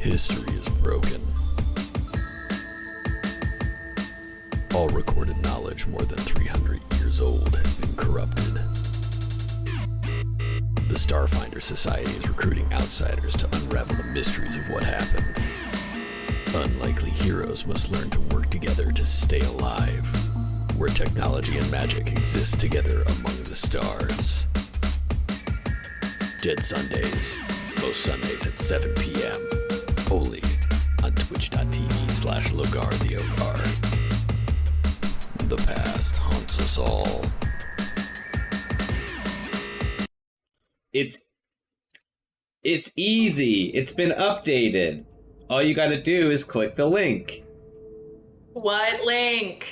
History is broken. All recorded knowledge more than 300 years old has been corrupted. The Starfinder Society is recruiting outsiders to unravel the mysteries of what happened. Unlikely heroes must learn to work together to stay alive, where technology and magic exist together among the stars. Dead Sundays, most Sundays at 7 p.m. Only on twitch.tv/Logar the Ogar. The past haunts us all. It's easy. It's been updated. All you gotta do is click the link. What link?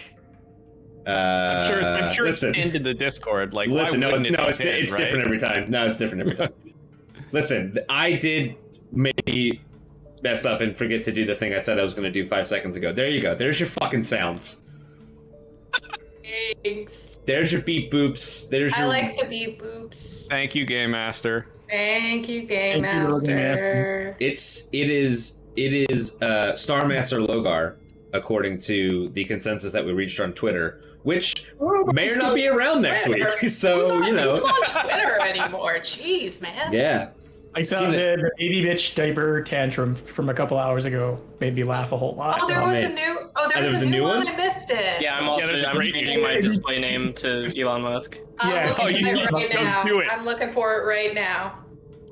I'm sure listen. it's pinned in the Discord. Like, Listen, why wouldn't it's pinned, right? different every time. No, it's different every time. Listen, I did maybe mess up and forget to do the thing I said I was going to do 5 seconds ago. There you go. There's your fucking sounds. Thanks. There's your beep boops. There's your... I like the beep boops. Thank you, Game Master. Thank you, Game Thank you, Master. It is Star Master Logar, according to the consensus that we reached on Twitter, which may or not be around next week. So, you know. Who's on Twitter anymore? Jeez, man. Yeah. I sounded the baby bitch diaper tantrum from a couple hours ago. Made me laugh a whole lot. Oh, there was a new one. I missed it. Yeah, I'm there's a I'm great changing my display name to Elon Musk. Yeah. I'm looking for it right now. do it. I'm looking for it right now.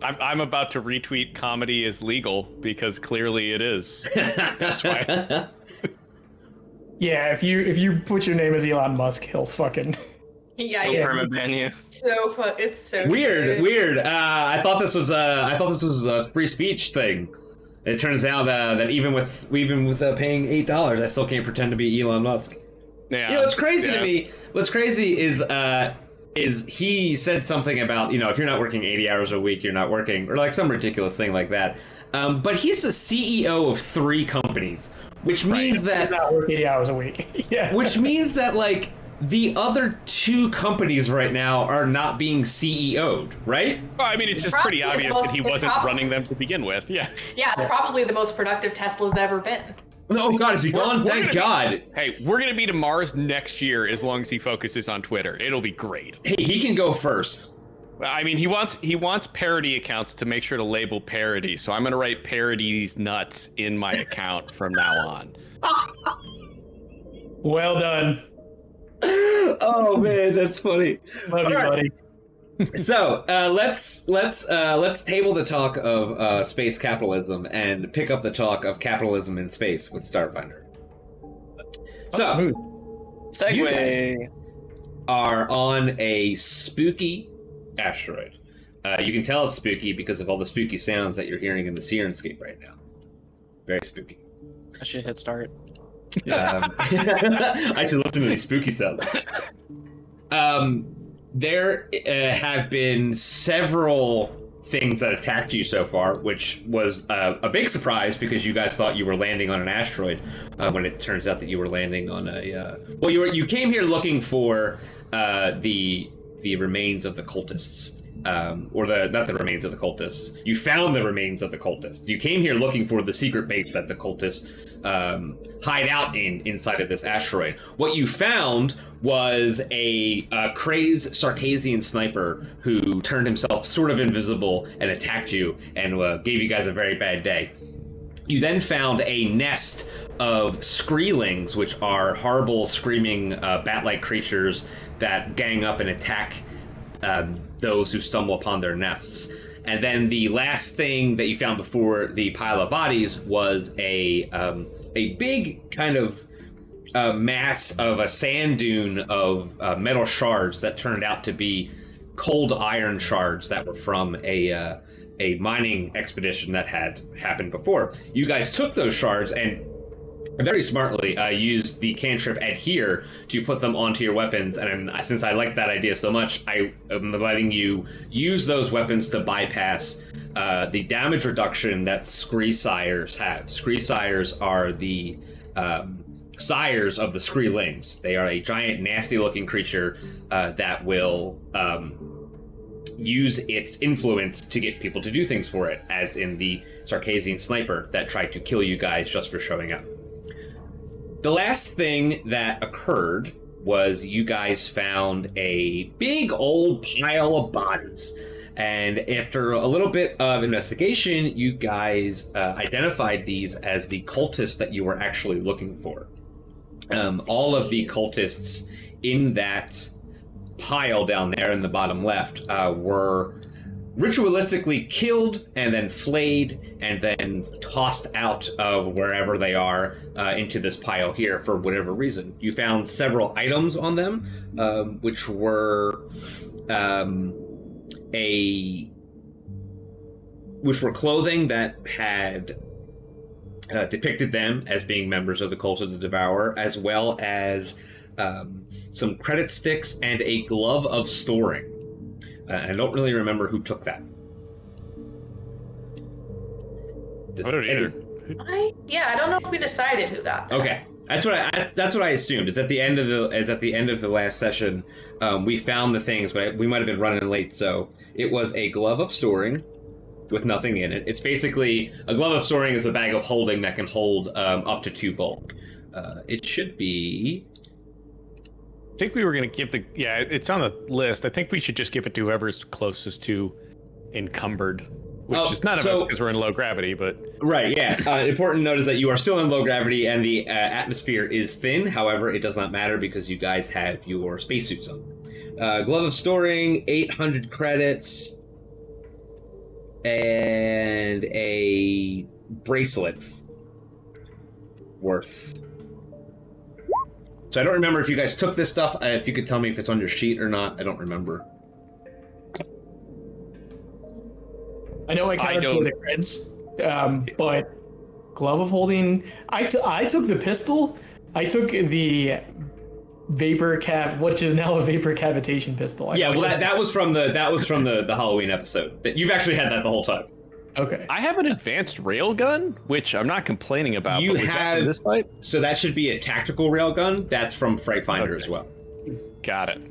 I'm about to retweet comedy is legal because clearly it is. That's why. Yeah, if you put your name as Elon Musk, he'll fucking. Yeah, He'll yeah. permaban you. So fun. It's so Weird. cute. I thought this was a free speech thing. It turns out that even with paying $8, I still can't pretend to be Elon Musk. Yeah. You know what's crazy to me? What's crazy is he said something about, you know, if you're not working 80 hours a week, you're not working, or like some ridiculous thing like that. But he's the CEO of 3 companies, which means that Not work 80 hours a week. Yeah. which means that like the other 2 companies right now are not being CEO'd, right? Well, I mean, it's just Probably pretty the obvious most- that he it's wasn't probably- running them to begin with. Yeah. Yeah, it's probably the most productive Tesla's ever been. Oh God, is he gone? We're Thank gonna God. Hey, we're gonna be to Mars next year as long as he focuses on Twitter. It'll be great. Hey, he can go first. I mean, he wants parody accounts to make sure to label parody. So I'm gonna write parodies nuts in my account from now on. Well done. Oh man, that's funny. Love you, All right. buddy. So let's table the talk of space capitalism and pick up the talk of capitalism in space with Starfinder. So Smooth. You Segway. are on a spooky asteroid. You can tell it's spooky because of all the spooky sounds that you're hearing in the Sirenscape right now. Very spooky. I should hit start. I should listen to these spooky sounds. There have been several things that attacked you so far, which was a big surprise because you guys thought you were landing on an asteroid when it turns out that you were landing on a. Well, you came here looking for the remains of the cultists. Not the remains of the cultists. You found the remains of the cultists. You came here looking for the secret base that the cultists hide out inside of this asteroid. What you found was a crazed Sarkazian sniper who turned himself sort of invisible and attacked you and gave you guys a very bad day. You then found a nest of Skreelings, which are horrible, screaming, bat-like creatures that gang up and attack those who stumble upon their nests. And then the last thing that you found before the pile of bodies was a big kind of mass of a sand dune of metal shards that turned out to be cold iron shards that were from a mining expedition that had happened before. You guys took those shards and very smartly used the cantrip adhere to put them onto your weapons, and since I like that idea so much, I am letting you use those weapons to bypass the damage reduction that Scree Sires have. Scree Sires are the sires of the Skreelings. They are a giant, nasty-looking creature that will use its influence to get people to do things for it, as in the Sarkazian sniper that tried to kill you guys just for showing up. The last thing that occurred was you guys found a big old pile of bodies. And after a little bit of investigation, you guys identified these as the cultists that you were actually looking for. All of the cultists in that pile down there in the bottom left were ritualistically killed and then flayed and then tossed out of wherever they are into this pile here for whatever reason. You found several items on them, which were clothing that had depicted them as being members of the Cult of the Devourer, as well as some credit sticks and a glove of storing. I don't really remember who took that. I don't either. I don't know if we decided who got that. Okay, that's what I assumed. It's at the end of the last session. We found the things, but we might have been running late. So it was a glove of storing with nothing in it. It's basically a glove of storing is a bag of holding that can hold up to 2 bulk. It should be. I think we were going to give it's on the list. I think we should just give it to whoever's closest to encumbered, which is none of us because we're in low gravity, but... Right, yeah. Important note is that you are still in low gravity and the atmosphere is thin. However, it does not matter because you guys have your spacesuits on. Glove of storing, 800 credits, and a bracelet worth... So I don't remember if you guys took this stuff. If you could tell me if it's on your sheet or not, I don't remember. I know I counted for the creds, but glove of holding. I took the pistol. I took the vapor cap, which is now a vapor cavitation pistol. Yeah, well, that was from the Halloween episode. But you've actually had that the whole time. Okay. I have an advanced railgun, which I'm not complaining about. You but was that from this fight? So that should be a tactical railgun. That's from Fright Finder as well. Got it.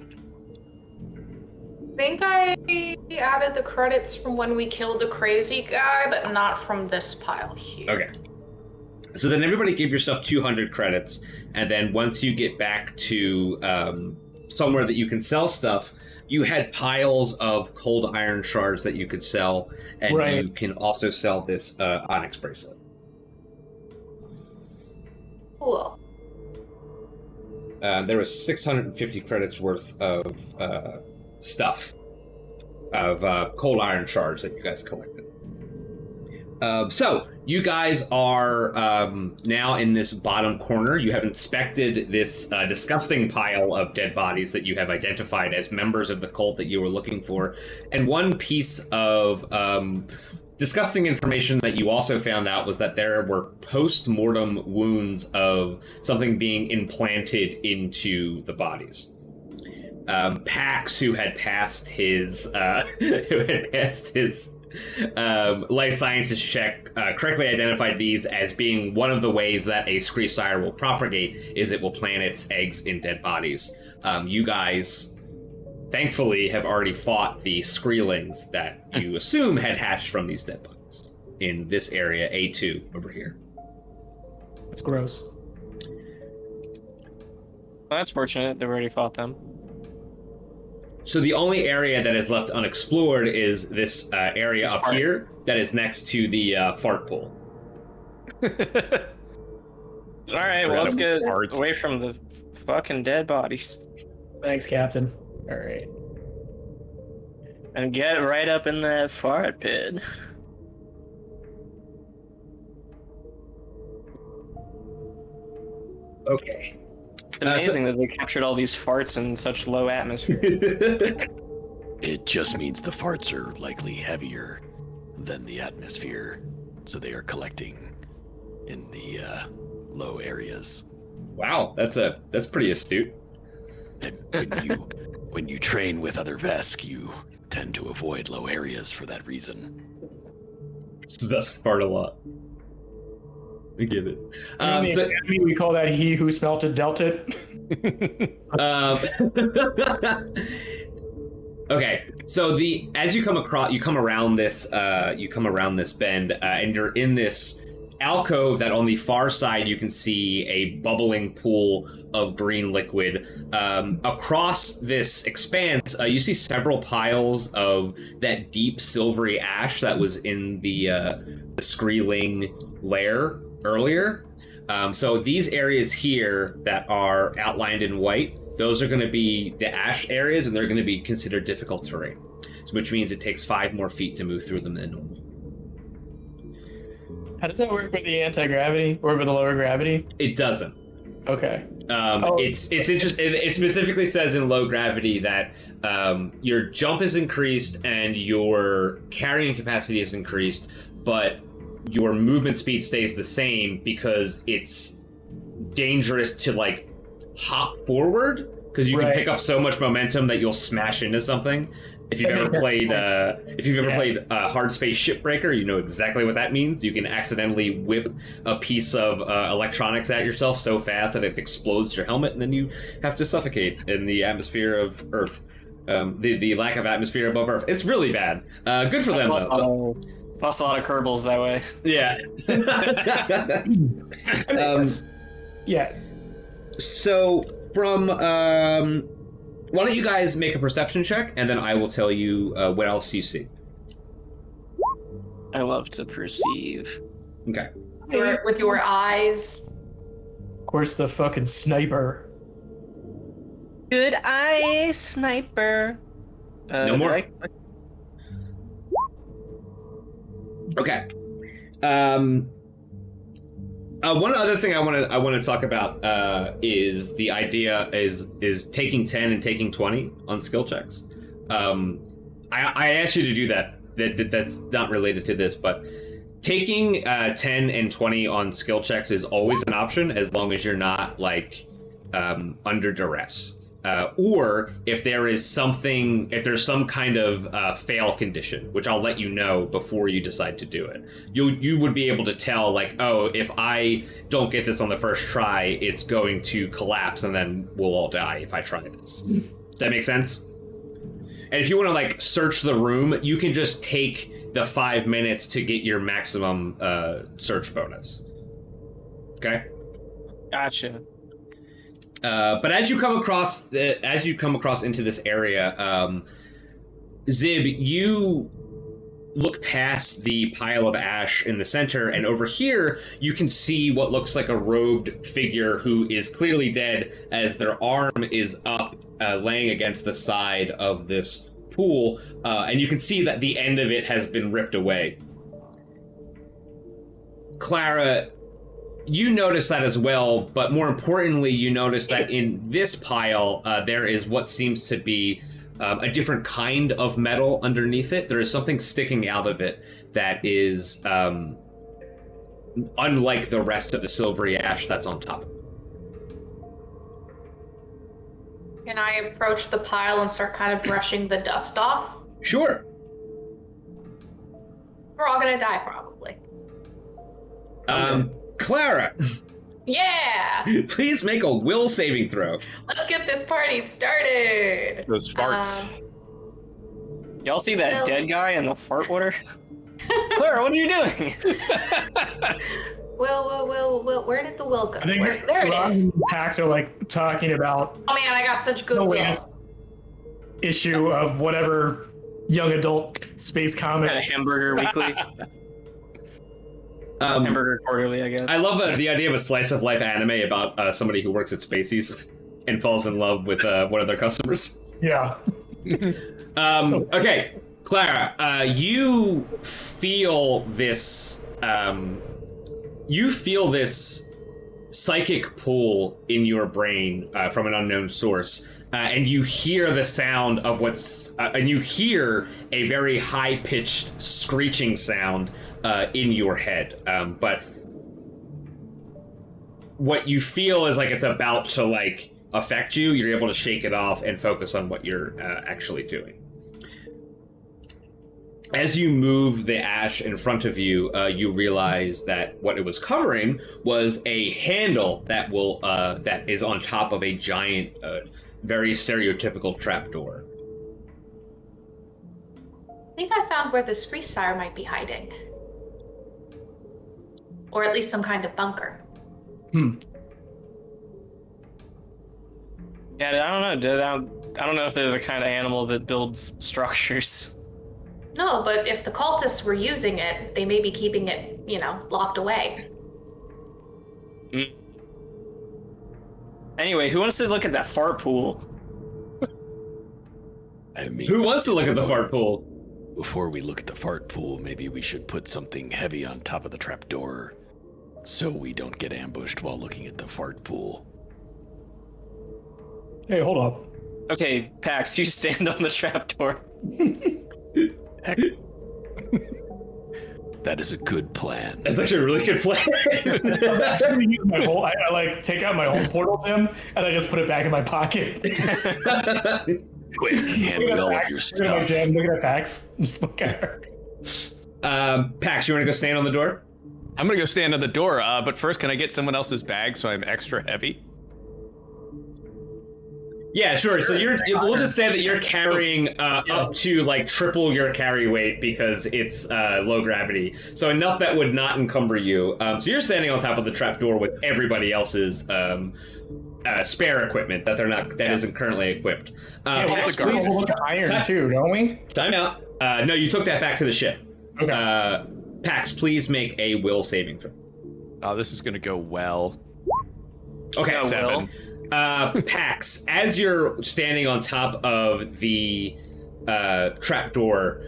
I think I added the credits from when we killed the crazy guy, but not from this pile here. Okay. So then everybody give yourself 200 credits, and then once you get back to somewhere that you can sell stuff, you had piles of cold iron shards that you could sell, and you can also sell this onyx bracelet. Cool. There was 650 credits worth of stuff, of cold iron shards that you guys collected. So you guys are now in this bottom corner. You have inspected this disgusting pile of dead bodies that you have identified as members of the cult that you were looking for. And one piece of disgusting information that you also found out was that there were post-mortem wounds of something being implanted into the bodies. Pax, who had passed his life sciences check, correctly identified these as being one of the ways that a scree sire will propagate is it will plant its eggs in dead bodies. You guys, thankfully, have already fought the screelings that you assume had hatched from these dead bodies in this area, A2, over here. That's gross. Well, that's fortunate that we already fought them. So the only area that is left unexplored is this area up here that is next to the fart pool. All right, well, let's get away from the fucking dead bodies. Thanks, Captain. All right. And get right up in that fart pit. Okay. It's amazing that they captured all these farts in such low atmosphere. It just means the farts are likely heavier than the atmosphere, so they are collecting in the low areas. Wow, that's pretty astute. And when you train with other Vesk, you tend to avoid low areas for that reason. So that's fart a lot. I get it. We call that he who smelt it dealt it. Okay, so as you come around this bend, and you're in this alcove that on the far side you can see a bubbling pool of green liquid. Across this expanse, you see several piles of that deep silvery ash that was in the Skreeling lair earlier. So these areas here that are outlined in white, those are going to be the ash areas, and they're going to be considered difficult terrain, which means it takes 5 more feet to move through them than normal. How does that work with the anti-gravity or with the lower gravity? It doesn't. Okay. It's interesting. It specifically says in low gravity that your jump is increased and your carrying capacity is increased, but your movement speed stays the same because it's dangerous to like hop forward because you can pick up so much momentum that you'll smash into something. If you've ever played Hard Space Shipbreaker, you know exactly what that means. You can accidentally whip a piece of electronics at yourself so fast that it explodes your helmet, and then you have to suffocate in the atmosphere of Earth. The lack of atmosphere above Earth. It's really bad. Good for them, though. Lost a lot of Kerbals that way. Yeah. Yeah. So, from... why don't you guys make a perception check, and then I will tell you what else you see. I love to perceive. Okay. With your eyes. Of course, the fucking sniper. Good eye, sniper. No more. Okay. One other thing I want to talk about is the idea is taking 10 and taking 20 on skill checks. I asked you to do that. That's not related to this, but taking 10 and 20 on skill checks is always an option as long as you're not like under duress. Or if there's some kind of fail condition, which I'll let you know before you decide to do it. You would be able to tell, like, oh, if I don't get this on the first try, it's going to collapse, and then we'll all die if I try this. Does that make sense? And if you want to like search the room, you can just take the 5 minutes to get your maximum search bonus. Okay. Gotcha. But as you come across into this area, Zib, you look past the pile of ash in the center, and over here you can see what looks like a robed figure who is clearly dead, as their arm is up, laying against the side of this pool, and you can see that the end of it has been ripped away. Clara, you notice that as well, but more importantly, you notice that in this pile, there is what seems to be a different kind of metal underneath it. There is something sticking out of it that is unlike the rest of the silvery ash that's on top. Can I approach the pile and start kind of brushing the dust off? Sure. We're all gonna die, probably. Clara! Yeah! Please make a will saving throw. Let's get this party started! Those farts. Y'all see that dead guy in the fart water? Clara, what are you doing? Will, where did the will go? I think There it is. Packs are like talking about Oh man, I got such good the will. latest issue of whatever young adult space comic. Hamburger Weekly. Hamburger Quarterly, I guess. I love the idea of a slice of life anime about somebody who works at Spaceys and falls in love with one of their customers. Yeah. Okay, Clara, you feel this. You feel this psychic pull in your brain from an unknown source, and you hear the sound of and you hear a very high-pitched screeching sound in your head. But what you feel is like it's about to like affect you. You're able to shake it off and focus on what you're actually doing. As you move the ash in front of you, you realize that what it was covering was a handle that is on top of a giant, very stereotypical trapdoor. think I found where the Screesire might be hiding. Or at least some kind of bunker. Yeah, I don't know. I don't know if they're the kind of animal that builds structures. No, but if the cultists were using it, they may be keeping it, locked away. Anyway, who wants to look at that fart pool? I mean, Who wants to look at the fart pool? before we look at the fart pool, maybe we should put something heavy on top of the trapdoor so we don't get ambushed while looking at the fart pool. Hey, hold up. Okay, Pax, you stand on the trapdoor. Heck. That is a good plan. That's actually a really good plan. I take out my whole portal gem and I just put it back in my pocket. Quick, hand me all of your Look at my stuff. gem, look at Pax. Just look at her. Pax, you want to go stand on the door? I'm gonna go stand at the door, but first, can I get someone else's bag so I'm extra heavy? Yeah, sure. So we'll just say that you're carrying up to like triple your carry weight because it's low gravity. So enough that would not encumber you. So you're standing on top of the trapdoor with everybody else's spare equipment that isn't currently equipped. Pax, We please. look at iron too, don't we? Time out. No, you took that back to the ship. Okay. Pax, please make a will saving throw. Oh, this is gonna go well. Okay, 7. Pax, as you're standing on top of the trapdoor,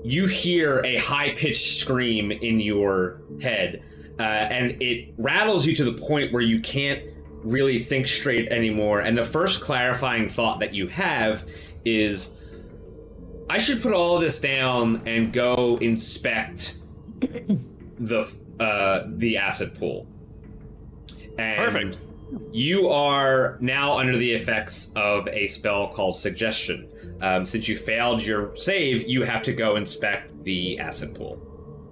you hear a high-pitched scream in your head, and it rattles you to the point where you can't really think straight anymore. And the first clarifying thought that you have is, I should put all of this down and go inspect the acid pool. And Perfect. you are now under the effects of a spell called Suggestion. Since you failed your save, you have to go inspect the acid pool.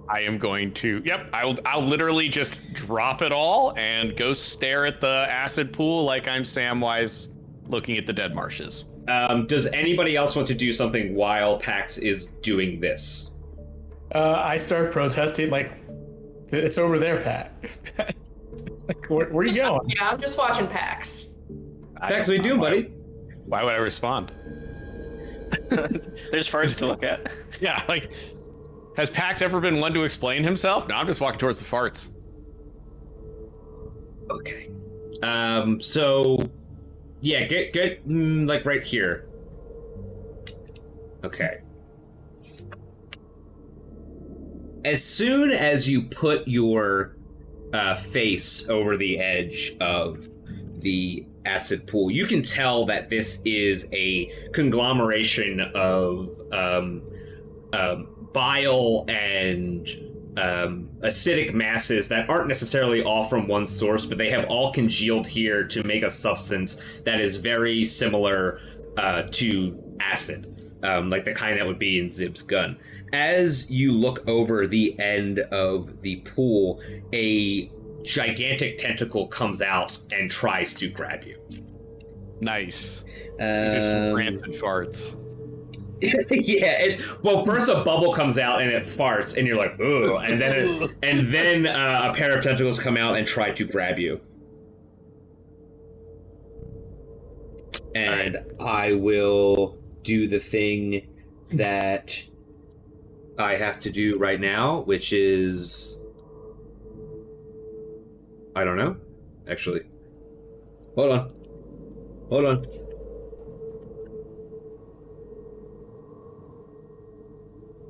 I am going to. Yep, I'll literally just drop it all and go stare at the acid pool like I'm Samwise looking at the dead marshes. Does anybody else want to do something while Pax is doing this? I start protesting, like, it's over there, Pat. Like, where are you going? Yeah, I'm just watching PAX. Pax, what are you doing, buddy? Why would I respond? There's farts to look at. Yeah, like, has Pax ever been one to explain himself? No, I'm just walking towards the farts. Okay. So, yeah, get like right here. Okay. As soon as you put your face over the edge of the acid pool, you can tell that this is a conglomeration of bile and acidic masses that aren't necessarily all from one source, but they have all congealed here to make a substance that is very similar to acid. Like the kind that would be in Zib's gun. As you look over the end of the pool, a gigantic tentacle comes out and tries to grab you. Nice. These are some rancid farts. Yeah. Well, first a bubble comes out and it farts, and you're like, ugh. And then a pair of tentacles come out and try to grab you. And I will do the thing that I have to do right now, which is, I don't know, actually. Hold on.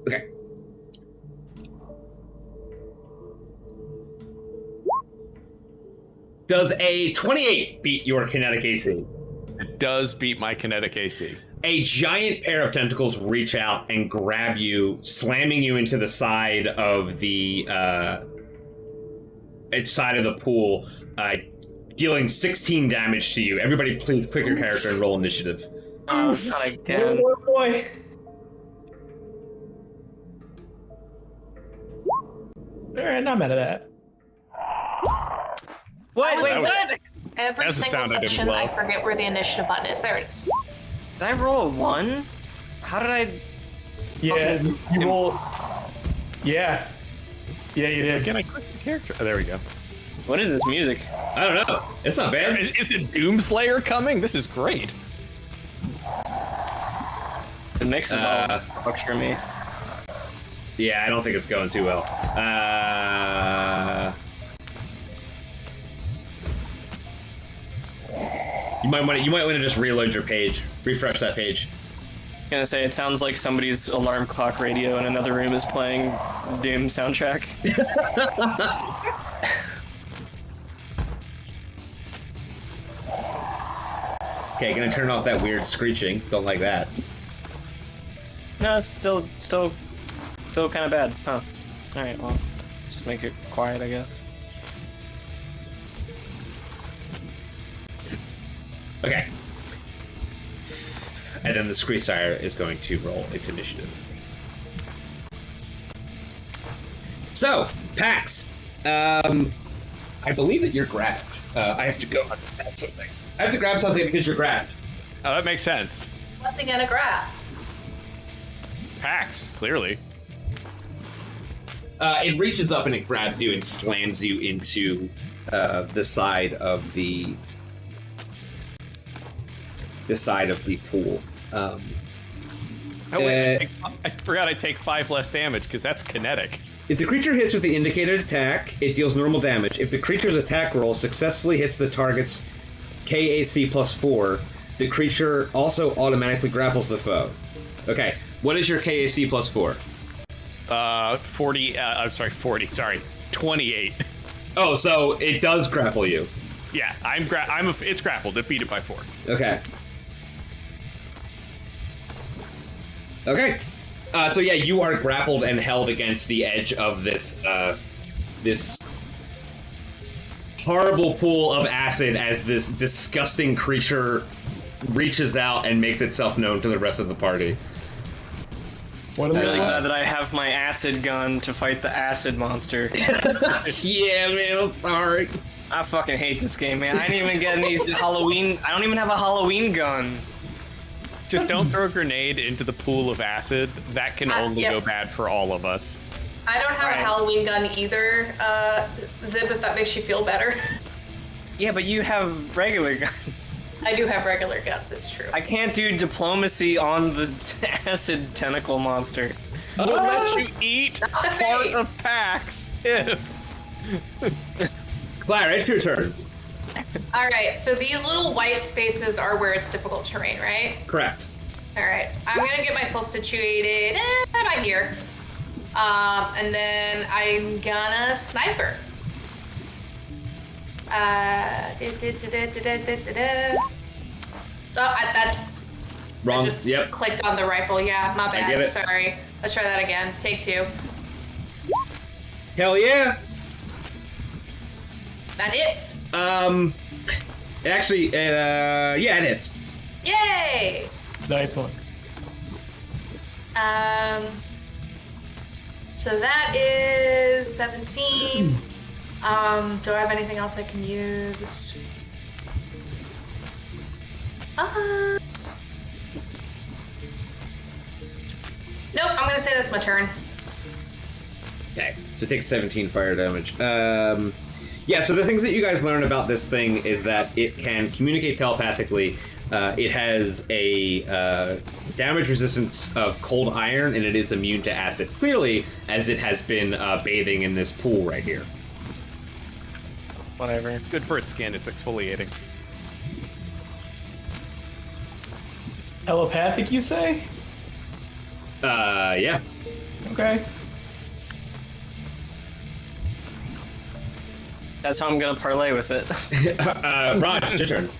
Okay. Does a 28 beat your kinetic AC? It does beat my kinetic AC. A giant pair of tentacles reach out and grab you, slamming you into the side of the pool, dealing 16 damage to you. Everybody, please click your character and roll initiative. Oh, not again. Oh, boy. All right, not mad at that. Wait, was- what? Every That's a single sound I didn't session, I love. forget where the initiative button is. There it is. Did I roll a 1? How did I... Yeah, you roll. Yeah. Yeah, you did. Can I click the character? Oh, there we go. What is this music? I don't know. It's not bad. Is the Doomslayer coming? This is great. The mix is all fucked for me. Yeah, I don't think it's going too well. You might want to just reload your page, refresh that page. I'm gonna say it sounds like somebody's alarm clock radio in another room is playing the Doom soundtrack. Okay, gonna turn off that weird screeching. Don't like that. No, it's still kind of bad, huh? All right, well, just make it quiet, I guess. Okay. And then the Screesire is going to roll its initiative. So, Pax, I believe that you're grabbed. I have to go grab something. I have to grab something because you're grabbed. Oh, that makes sense. What's he gonna grab? Pax, clearly. It reaches up and it grabs you and slams you into the side of the pool. Oh, wait, I forgot I take 5 less damage because that's kinetic. If the creature hits with the indicated attack, it deals normal damage. If the creature's attack roll successfully hits the target's KAC plus 4, the creature also automatically grapples the foe. Okay, what is your KAC plus 4? 28. Oh, so it does grapple you. Yeah, it's grappled. It beat it by 4. Okay. Okay. So yeah, you are grappled and held against the edge of this horrible pool of acid as this disgusting creature reaches out and makes itself known to the rest of the party. What I'm really glad that I have my acid gun to fight the acid monster. Yeah, man, I'm sorry. I fucking hate this game, man. I didn't even get any Halloween. I don't even have a Halloween gun. Just don't throw a grenade into the pool of acid. That can only go bad for all of us. I don't have a Halloween gun either, Zip, if that makes you feel better. Yeah, but you have regular guns. I do have regular guns, it's true. I can't do diplomacy on the acid tentacle monster. We'll let you eat Not the part of face. Pax if... Clara, it's your turn. Alright, so these little white spaces are where it's difficult terrain, right? Correct. Alright, I'm gonna get myself situated right here. And then I'm gonna sniper. That's Wrong. I just Yep. clicked on the rifle. Yeah, my bad. get it. Sorry. Let's try that again. Take 2. Hell yeah. That hits. Actually, yeah, it hits. Yay! Nice one. So that is 17. Do I have anything else I can use? Nope, I'm gonna say that's my turn. Okay, so it takes 17 fire damage. Yeah, so the things that you guys learn about this thing is that it can communicate telepathically. It has a damage resistance of cold iron, and it is immune to acid. Clearly, as it has been bathing in this pool right here. Whatever. It's good for its skin. It's exfoliating. It's telepathic, you say? Yeah. Okay. That's how I'm gonna parlay with it. Raj, it's your turn.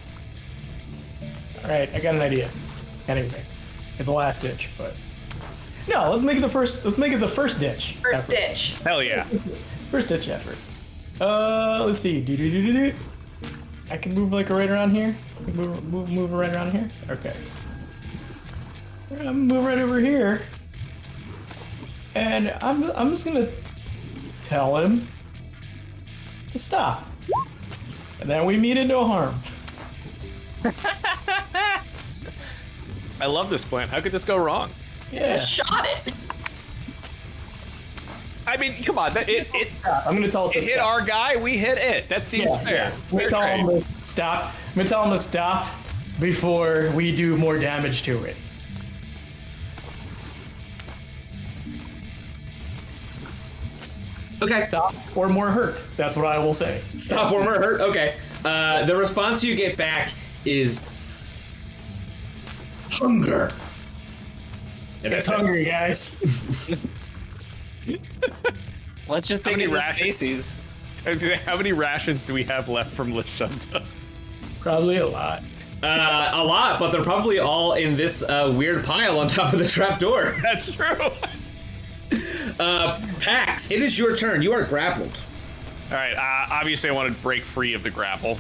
All right, I got an idea. Anyway, it's a last ditch, but no, let's make it the first. Let's make it the first ditch. First effort. ditch. Hell yeah. First ditch effort. Let's see. Do. I can move like right around here. Move right around here. Okay. I'm gonna move right over here, and I'm just gonna tell him to stop, and then we meet in no harm. I love this plan. How could this go wrong? Yeah. Shot it. I mean, come on. I'm gonna tell it to It hit stop. our guy. We hit it. That seems fair. I'm gonna tell him to stop. I'm gonna tell him to stop before we do more damage to it. Okay. Stop or more hurt. That's what I will say. Stop or more hurt. Okay. The response you get back is hunger. And It's that's it. hungry, guys. Let's just How take many it to rations? species. How many rations do we have left from Lashunta? Probably a lot. A lot, but they're probably all in this weird pile on top of the trapdoor. That's true. Pax, it is your turn. You are grappled. All right. Obviously, I want to break free of the grapple.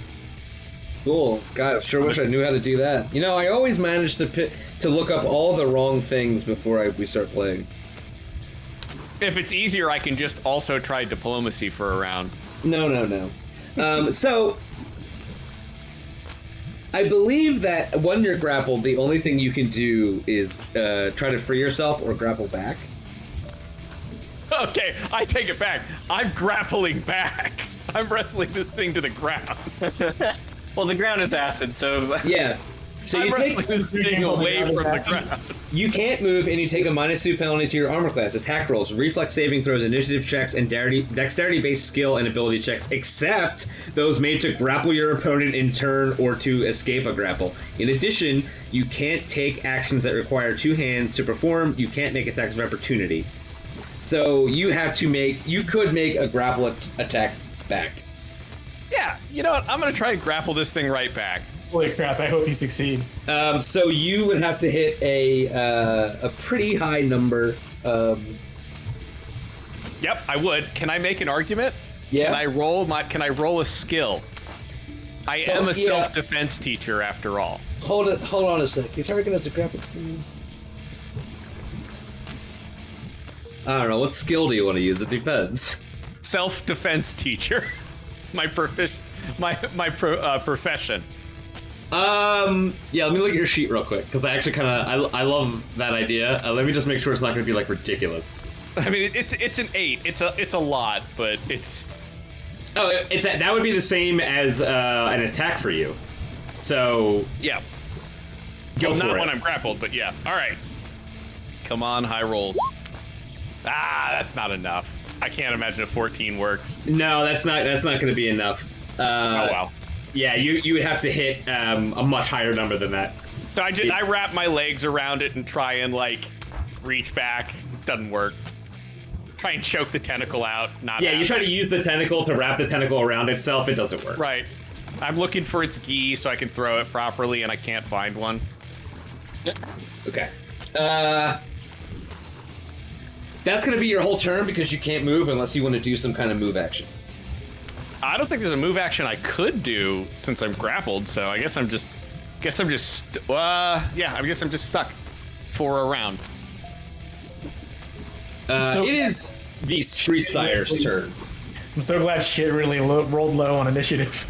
Cool. God, I sure wish I knew how to do that. You know, I always manage to look up all the wrong things before we start playing. If it's easier, I can just also try diplomacy for a round. No. So, I believe that when you're grappled, the only thing you can do is try to free yourself or grapple back. Okay, I take it back. I'm grappling back. I'm wrestling this thing to the ground. Well, the ground is acid, so Yeah. So I'm you wrestling take this thing away from the ground. you can't move, and you take a -2 penalty to your armor class, attack rolls, reflex saving throws, initiative checks, and dexterity-based skill and ability checks, except those made to grapple your opponent in turn or to escape a grapple. In addition, you can't take actions that require 2 hands to perform. You can't make attacks of opportunity. So you have to you could make a grapple attack back. Yeah, you know what? I'm going to try and grapple this thing right back. Holy crap! I hope you succeed. So you would have to hit a pretty high number. Yep, I would. Can I make an argument? Yeah. Can I roll a skill? I am a self-defense teacher after all. Hold on a sec. Your target has a grapple. I don't know. What skill do you want to use? It depends. Self-defense teacher. My profession. Yeah, let me look at your sheet real quick, because I actually kind of I love that idea. Let me just make sure it's not going to be like ridiculous. I mean, it's an 8. It's a lot, but it's. Oh, that would be the same as an attack for you. So Yeah. go Well, for not it. when I'm grappled, but yeah. All right. Come on, high rolls. That's not enough. I can't imagine a 14 works. No, that's not going to be enough. Oh wow. Yeah, you would have to hit a much higher number than that. So I wrap my legs around it and try and like reach back. Doesn't work. Try and choke the tentacle out. Not Yeah, you try to use the tentacle to wrap the tentacle around itself. It doesn't work. Right. I'm looking for its gi so I can throw it properly, and I can't find one. Okay. That's going to be your whole turn because you can't move unless you want to do some kind of move action. I don't think there's a move action I could do since I'm grappled, so I guess I'm just stuck for a round. It is the Freesire's turn. I'm so glad shit really rolled low on initiative.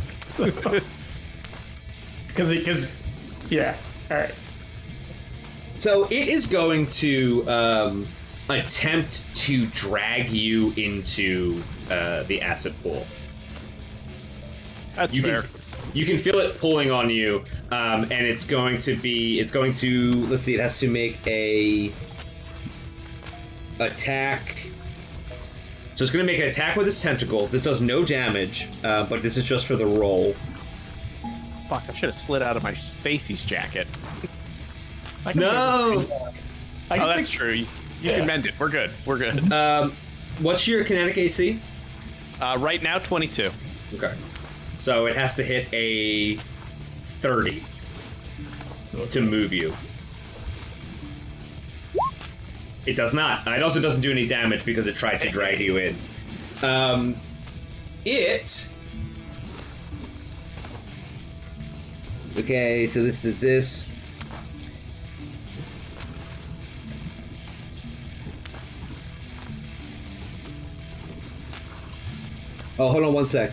Because, yeah. All right. So it is going to attempt to drag you into the acid pool. That's You fair. you can feel it pulling on you, and it's going to let's see, it has to make a attack. So it's going to make an attack with its tentacle. This does no damage, but this is just for the roll. Fuck, I should have slid out of my Spacey's jacket. I can No! fix it. Oh, I can that's fix- true. You Yeah. can mend it. We're good. We're good. What's your kinetic AC? Right now, 22. Okay. So it has to hit a 30 to move you. It does not. It also doesn't do any damage because it tried to drag you in. Okay, so this is this. Oh, hold on one sec.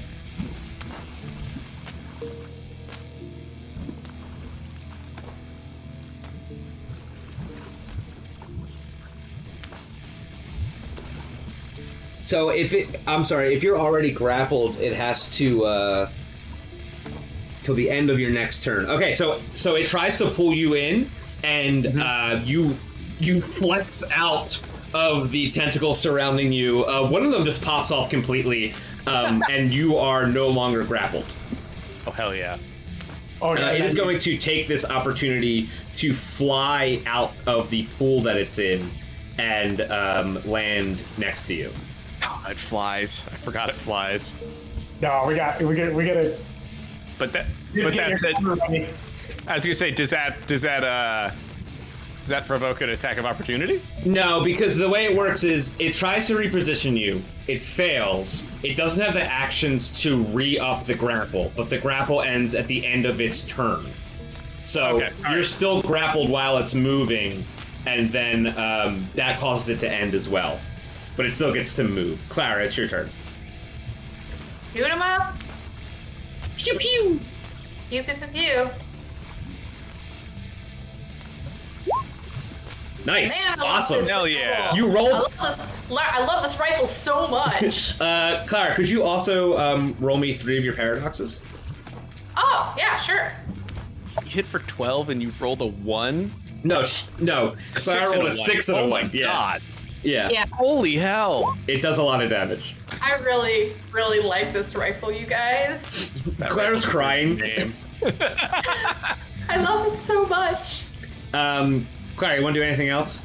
So if you're already grappled, it has to till the end of your next turn. Okay, so it tries to pull you in, and you flex out of the tentacles surrounding you. One of them just pops off completely, and you are no longer grappled. Oh hell yeah! It is going to take this opportunity to fly out of the pool that it's in and land next to you. Oh, it flies. I forgot it flies. No, we gotta. But that's it. I was gonna say, does that provoke an attack of opportunity? No, because the way it works is it tries to reposition you. It fails. It doesn't have the actions to re-up the grapple, but the grapple ends at the end of its turn. So you're still grappled while it's moving, and then that causes it to end as well. But it still gets to move. Clara, it's your turn. Shoot him up. Pew pew. Pew pew pew pew. Nice. Man, I love Awesome. this Hell rifle. yeah. You rolled. I love this rifle so much. Clara, could you also roll me 3 of your paradoxes? Oh, yeah, sure. You hit for 12 and you rolled a 1? No, no. Clara rolled a 6 and a 1. Oh my Yeah. god. Yeah. Yeah, Holy hell. It does a lot of damage. I really, really like this rifle, you guys. Clara's crying. I love it so much. Clara, you want to do anything else?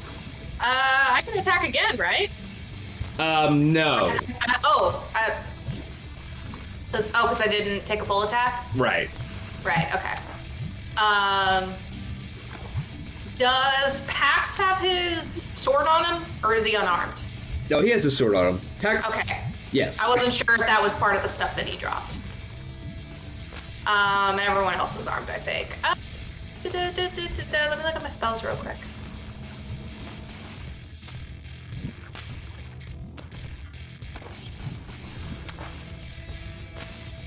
I can attack again, right? No. Because I didn't take a full attack? Right. Right, okay. Does Pax have his sword on him, or is he unarmed? No, he has a sword on him. Pax. Okay. Yes. I wasn't sure if that was part of the stuff that he dropped. And everyone else is armed, I think. Let me look at my spells real quick.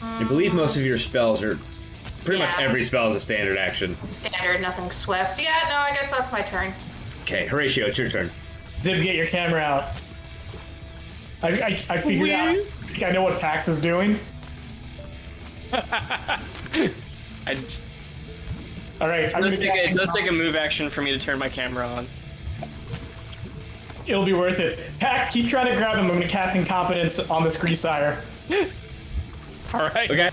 I believe most of your spells are... Pretty much Yeah. every spell is a standard action. Standard, nothing swift. Yeah, no, I guess that's my turn. Okay, Horatio, it's your turn. Zib, get your camera out. I figured out. I think I know what Pax is doing. All right, It does take a move action for me to turn my camera on. It'll be worth it. Pax, keep trying to grab him. I'm gonna cast Incompetence on the Scree Sire. All right. Okay.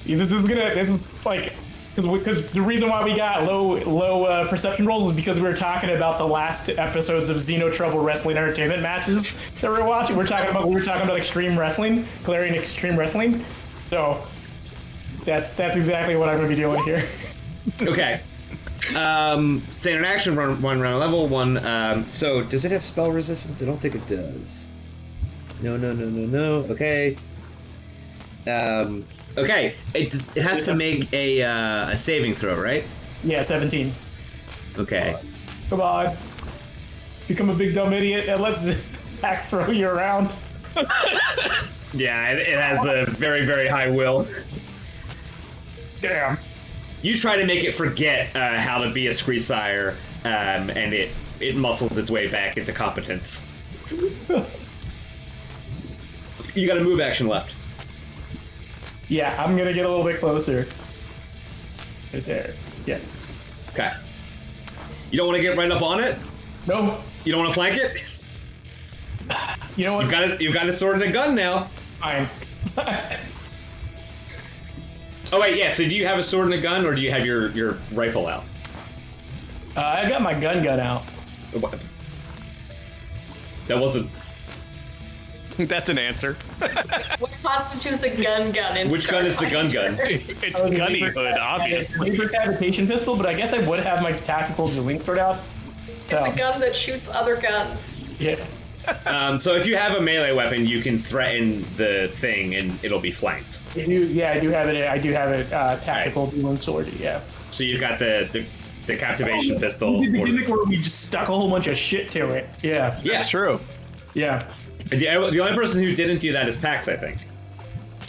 This is like, because the reason why we got low perception rolls was because we were talking about the last episodes of Xeno Trouble Wrestling Entertainment matches that we were watching. We were talking about Extreme Wrestling, Galarian Extreme Wrestling. So that's exactly what I'm gonna be doing here. Okay. Standard action, one round level, one. So does it have spell resistance? I don't think it does. No. Okay. Okay. It has to make a saving throw, right? Yeah, 17. Okay. Come on. Become a big dumb idiot and let Pax throw you around. Yeah, it has a very, very high will. Damn. You try to make it forget how to be a Scree Sire, and it muscles its way back into competence. You got a move action left. Yeah, I'm gonna get a little bit closer. Right there. Yeah. Okay. You don't want to get right up on it? No. You don't want to flank it? You know what? You've got a sword and a gun now. Fine. Oh wait, yeah. So do you have a sword and a gun, or do you have your rifle out? I got my gun out. What? That wasn't. That's an answer. What constitutes a gun in Which gun is the gun? It's gunnyhood, obviously. Vapor cavitation pistol, but I guess I would have my tactical dueling sword out. It's a gun that shoots other guns. Yeah. So if you have a melee weapon, you can threaten the thing, and it'll be flanked. I do have it. I do have a tactical dueling sword. Yeah. So you've got the captivation pistol. We did the gimmick where we just stuck a whole bunch of shit to it. Yeah. Yeah. That's true. Yeah. The only person who didn't do that is Pax, I think.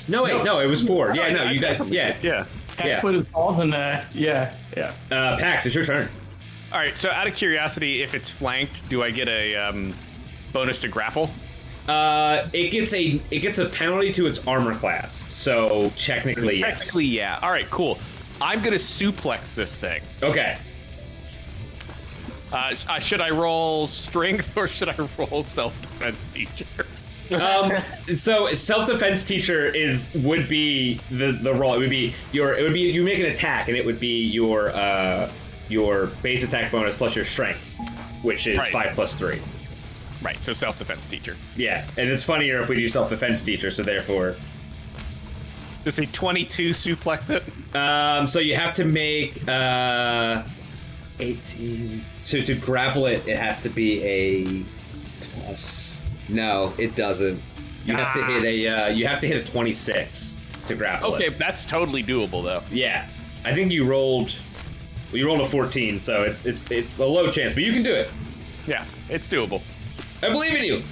No, wait, no, it was 4. Yeah, no, you guys, yeah. Yeah. Pax put his balls in yeah. Pax, it's your turn. All right. So, out of curiosity, if it's flanked, do I get a bonus to grapple? It gets a penalty to its armor class. So technically, yes. Technically, yeah. All right, cool. I'm gonna suplex this thing. Okay. Should I roll strength or should I roll self-defense teacher? So self-defense teacher would be the role. It would be you make an attack, and it would be your base attack bonus plus your strength, which is 5 + 3. Right. So self-defense teacher. Yeah, and it's funnier if we do self-defense teacher. So therefore, does a 22 suplex it? So you have to make 18. So to grapple it, it has to be a plus. No, it doesn't. You have to hit a 26 to grapple it. Okay, that's totally doable though. Yeah, I think you rolled a 14, so it's a low chance, but you can do it. Yeah, it's doable. I believe in you.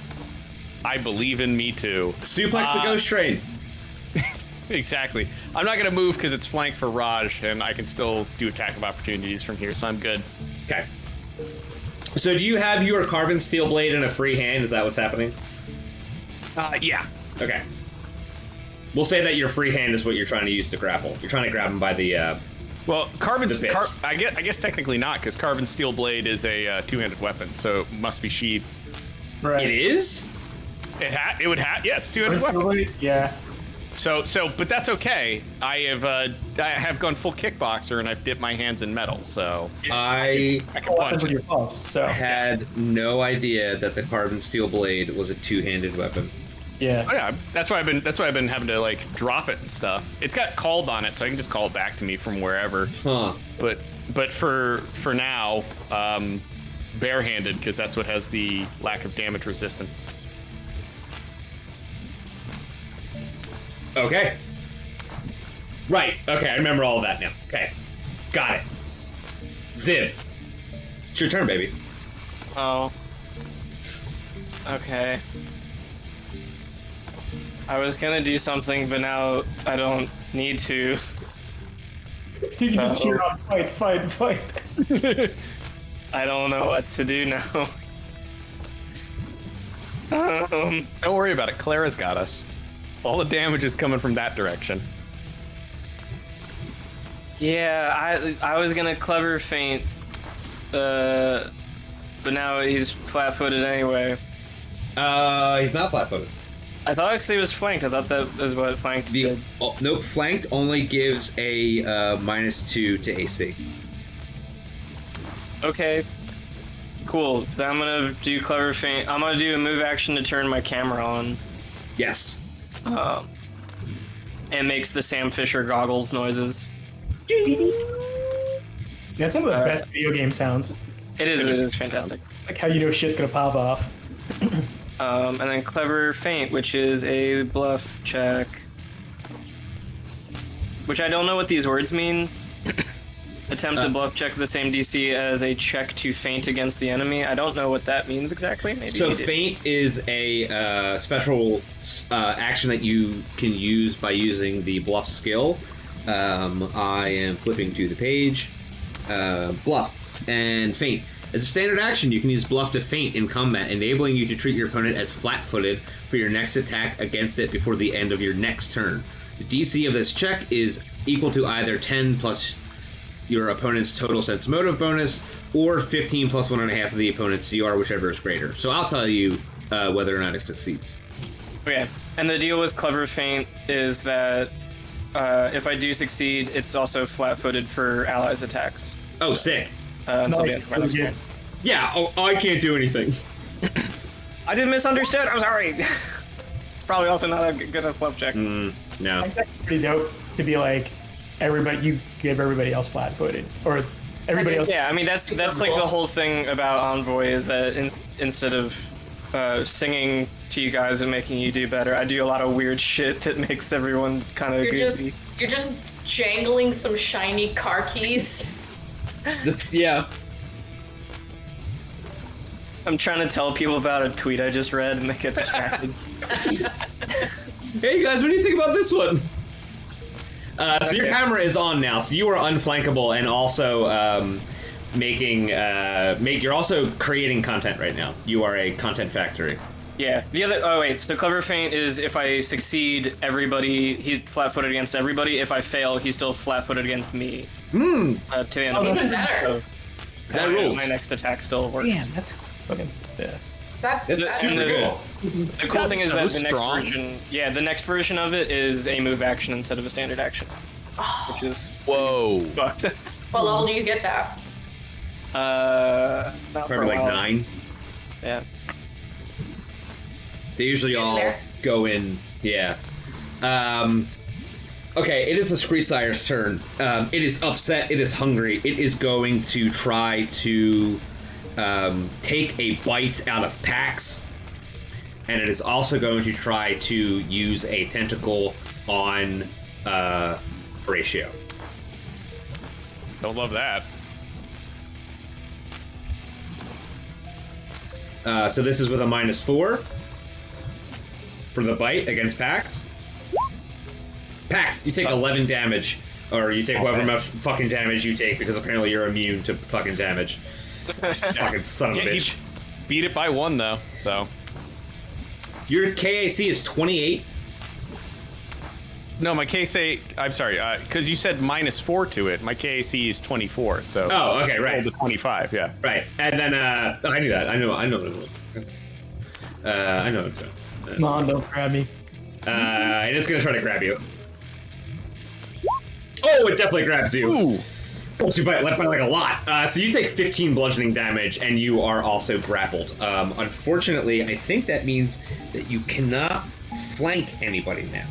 I believe in me too. Suplex the ghost train. Exactly. I'm not gonna move because it's flanked for Raj, and I can still do attack of opportunities from here, so I'm good. Okay. So do you have your carbon steel blade in a free hand? Is that what's happening? Yeah. Okay. We'll say that your free hand is what you're trying to use to grapple. You're trying to grab him by the. Well, bits. I guess technically not, because carbon steel blade is a two-handed weapon, so it must be sheathed. Right. It is. It would have. Yeah, it's a two-handed weapon. Yeah. So, but that's okay. I have gone full kickboxer, and I've dipped my hands in metal. So I can punch with it. your pulse. So had no idea that the carbon steel blade was a two-handed weapon. yeah. Oh, yeah, that's why I've been having to like drop it and stuff. It's got called on it, so I can just call it back to me from wherever. Huh. But for now, barehanded, because that's what has the lack of damage resistance. Okay. Right. Okay, I remember all of that now. Okay. Got it. Zib. It's your turn, baby. Oh. Okay. I was gonna do something, but now I don't need to. He's just cheering on fight. I don't know what to do now. Don't worry about it. Clara's got us. All the damage is coming from that direction. Yeah, I was gonna clever feint, but now he's flat-footed anyway. He's not flat-footed. I thought because he was flanked. I thought that was what flanked did. Nope, flanked only gives a -2 to AC. Okay. Cool. Then I'm gonna do clever feint. I'm gonna do a move action to turn my camera on. Yes. And makes the Sam Fisher goggles noises. That's one of the best video game sounds. It is fantastic. Like how you know shit's gonna pop off. And then clever feint, which is a bluff check. Which I don't know what these words mean. Attempt to bluff check the same DC as a check to feint against the enemy. I don't know what that means exactly. Maybe so feint is a special action that you can use by using the bluff skill. I am flipping to the page. Bluff and feint. As a standard action, you can use bluff to feint in combat, enabling you to treat your opponent as flat-footed for your next attack against it before the end of your next turn. The DC of this check is equal to either 10 plus your opponent's total sense motive bonus, or 15 plus 1.5 of the opponent's CR, whichever is greater. So I'll tell you whether or not it succeeds. Okay, and the deal with clever feint is that if I do succeed, it's also flat-footed for allies' attacks. Oh, sick. Until the end of my next turn. Yeah, I can't do anything. I didn't misunderstand. I'm sorry. It's probably also not a good enough bluff check. No. It's actually pretty dope to be like, you give everybody else flat-footed, or everybody else. Yeah, I mean that's like the whole thing about Envoy is that instead of singing to you guys and making you do better, I do a lot of weird shit that makes everyone kind of goofy. You're just jangling some shiny car keys. Yeah. I'm trying to tell people about a tweet I just read and they get distracted. Hey guys, what do you think about this one? So your camera is on now, so you are unflankable and also you're also creating content right now. You are a content factory. Yeah. The other. Oh wait. So the clever feint is if I succeed, he's flat-footed against everybody. If I fail, he's still flat-footed against me. Hmm. To the end of Even better. That rules. My next attack still works. Damn, that's fucking. Yeah. That's super cool. The cool thing is so that the next strong. version, the next version of it is a move action instead of a standard action, which is Whoa. fucked. What level do you get that? Not for Probably a like while. 9. Yeah. They usually all there. go in. Yeah. Okay, it is the Screesire's turn. It is upset. It is hungry. It is going to try to take a bite out of Pax. And it is also going to try to use a tentacle on Horatio. Don't love that. So this is with a -4 for the bite against Pax. Pax, you take 11 damage, or you take however much fucking damage you take, because apparently you're immune to fucking damage. Fucking son of a Yeah, he bitch. beat it by 1 though, so. Your KAC is 28. No, my KAC, I'm sorry, because you said -4 to it. My KAC is 24, so. Oh, okay, right. Roll to 25, yeah. Right, and then I knew that. I know. I know what it's doing. Come on, don't grab me. And it's gonna try to grab you. Oh, it definitely grabs you. Ooh. Pulls you by like a lot. So you take 15 bludgeoning damage, and you are also grappled. Unfortunately, I think that means that you cannot flank anybody now.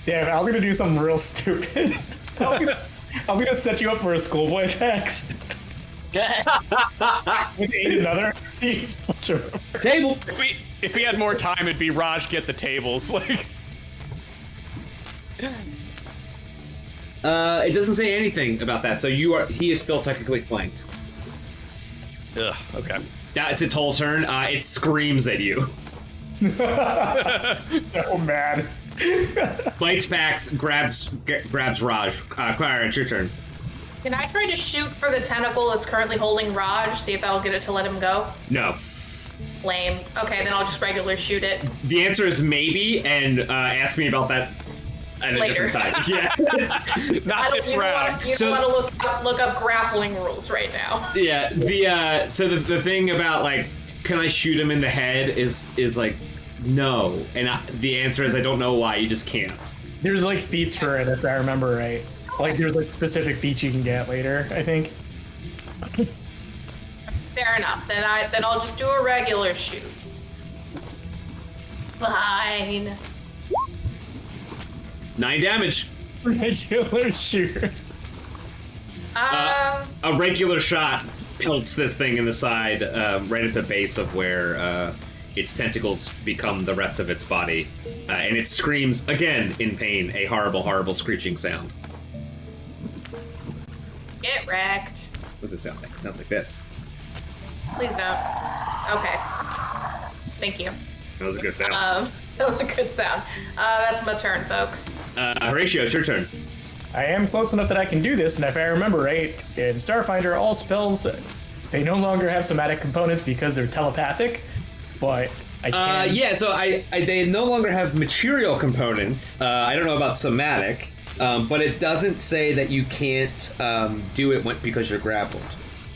Damn, I'm gonna do something real stupid. I'm gonna set you up for a schoolboy text. With another. See, Table. If we had more time, it'd be Raj get the tables. Like. It doesn't say anything about that, so he is still technically flanked. Ugh, okay. It's its turn. It screams at you. Oh man. Bites Pax, grabs Raj. Clara, it's your turn. Can I try to shoot for the tentacle that's currently holding Raj, see if that'll get it to let him go? No. Lame. Okay, then I'll just regular shoot it. The answer is maybe, and ask me about that at a Later. different time. Yeah. Not this round. You So- don't want to look up grappling rules right now. Yeah. So the thing about like, can I shoot him in the head is like, no, and the answer is I don't know why. You just can't. There's like feats for it, if I remember right. Like there's like specific feats you can get later, I think. Fair enough. Then I'll just do a regular shoot. Fine. 9 damage. Regular shooter. A regular shot pelts this thing in the side, right at the base of where its tentacles become the rest of its body, and it screams again in pain, a horrible, horrible screeching sound. Get wrecked. What does it sound like? It sounds like this. Please don't. Okay. Thank you. That was a good sound. That was a good sound. That's my turn, folks. Horatio, it's your turn. I am close enough that I can do this, and if I remember right, in Starfinder, all spells, they no longer have somatic components because they're telepathic, but I can... Yeah, so they no longer have material components. I don't know about somatic, but it doesn't say that you can't do it because you're grappled.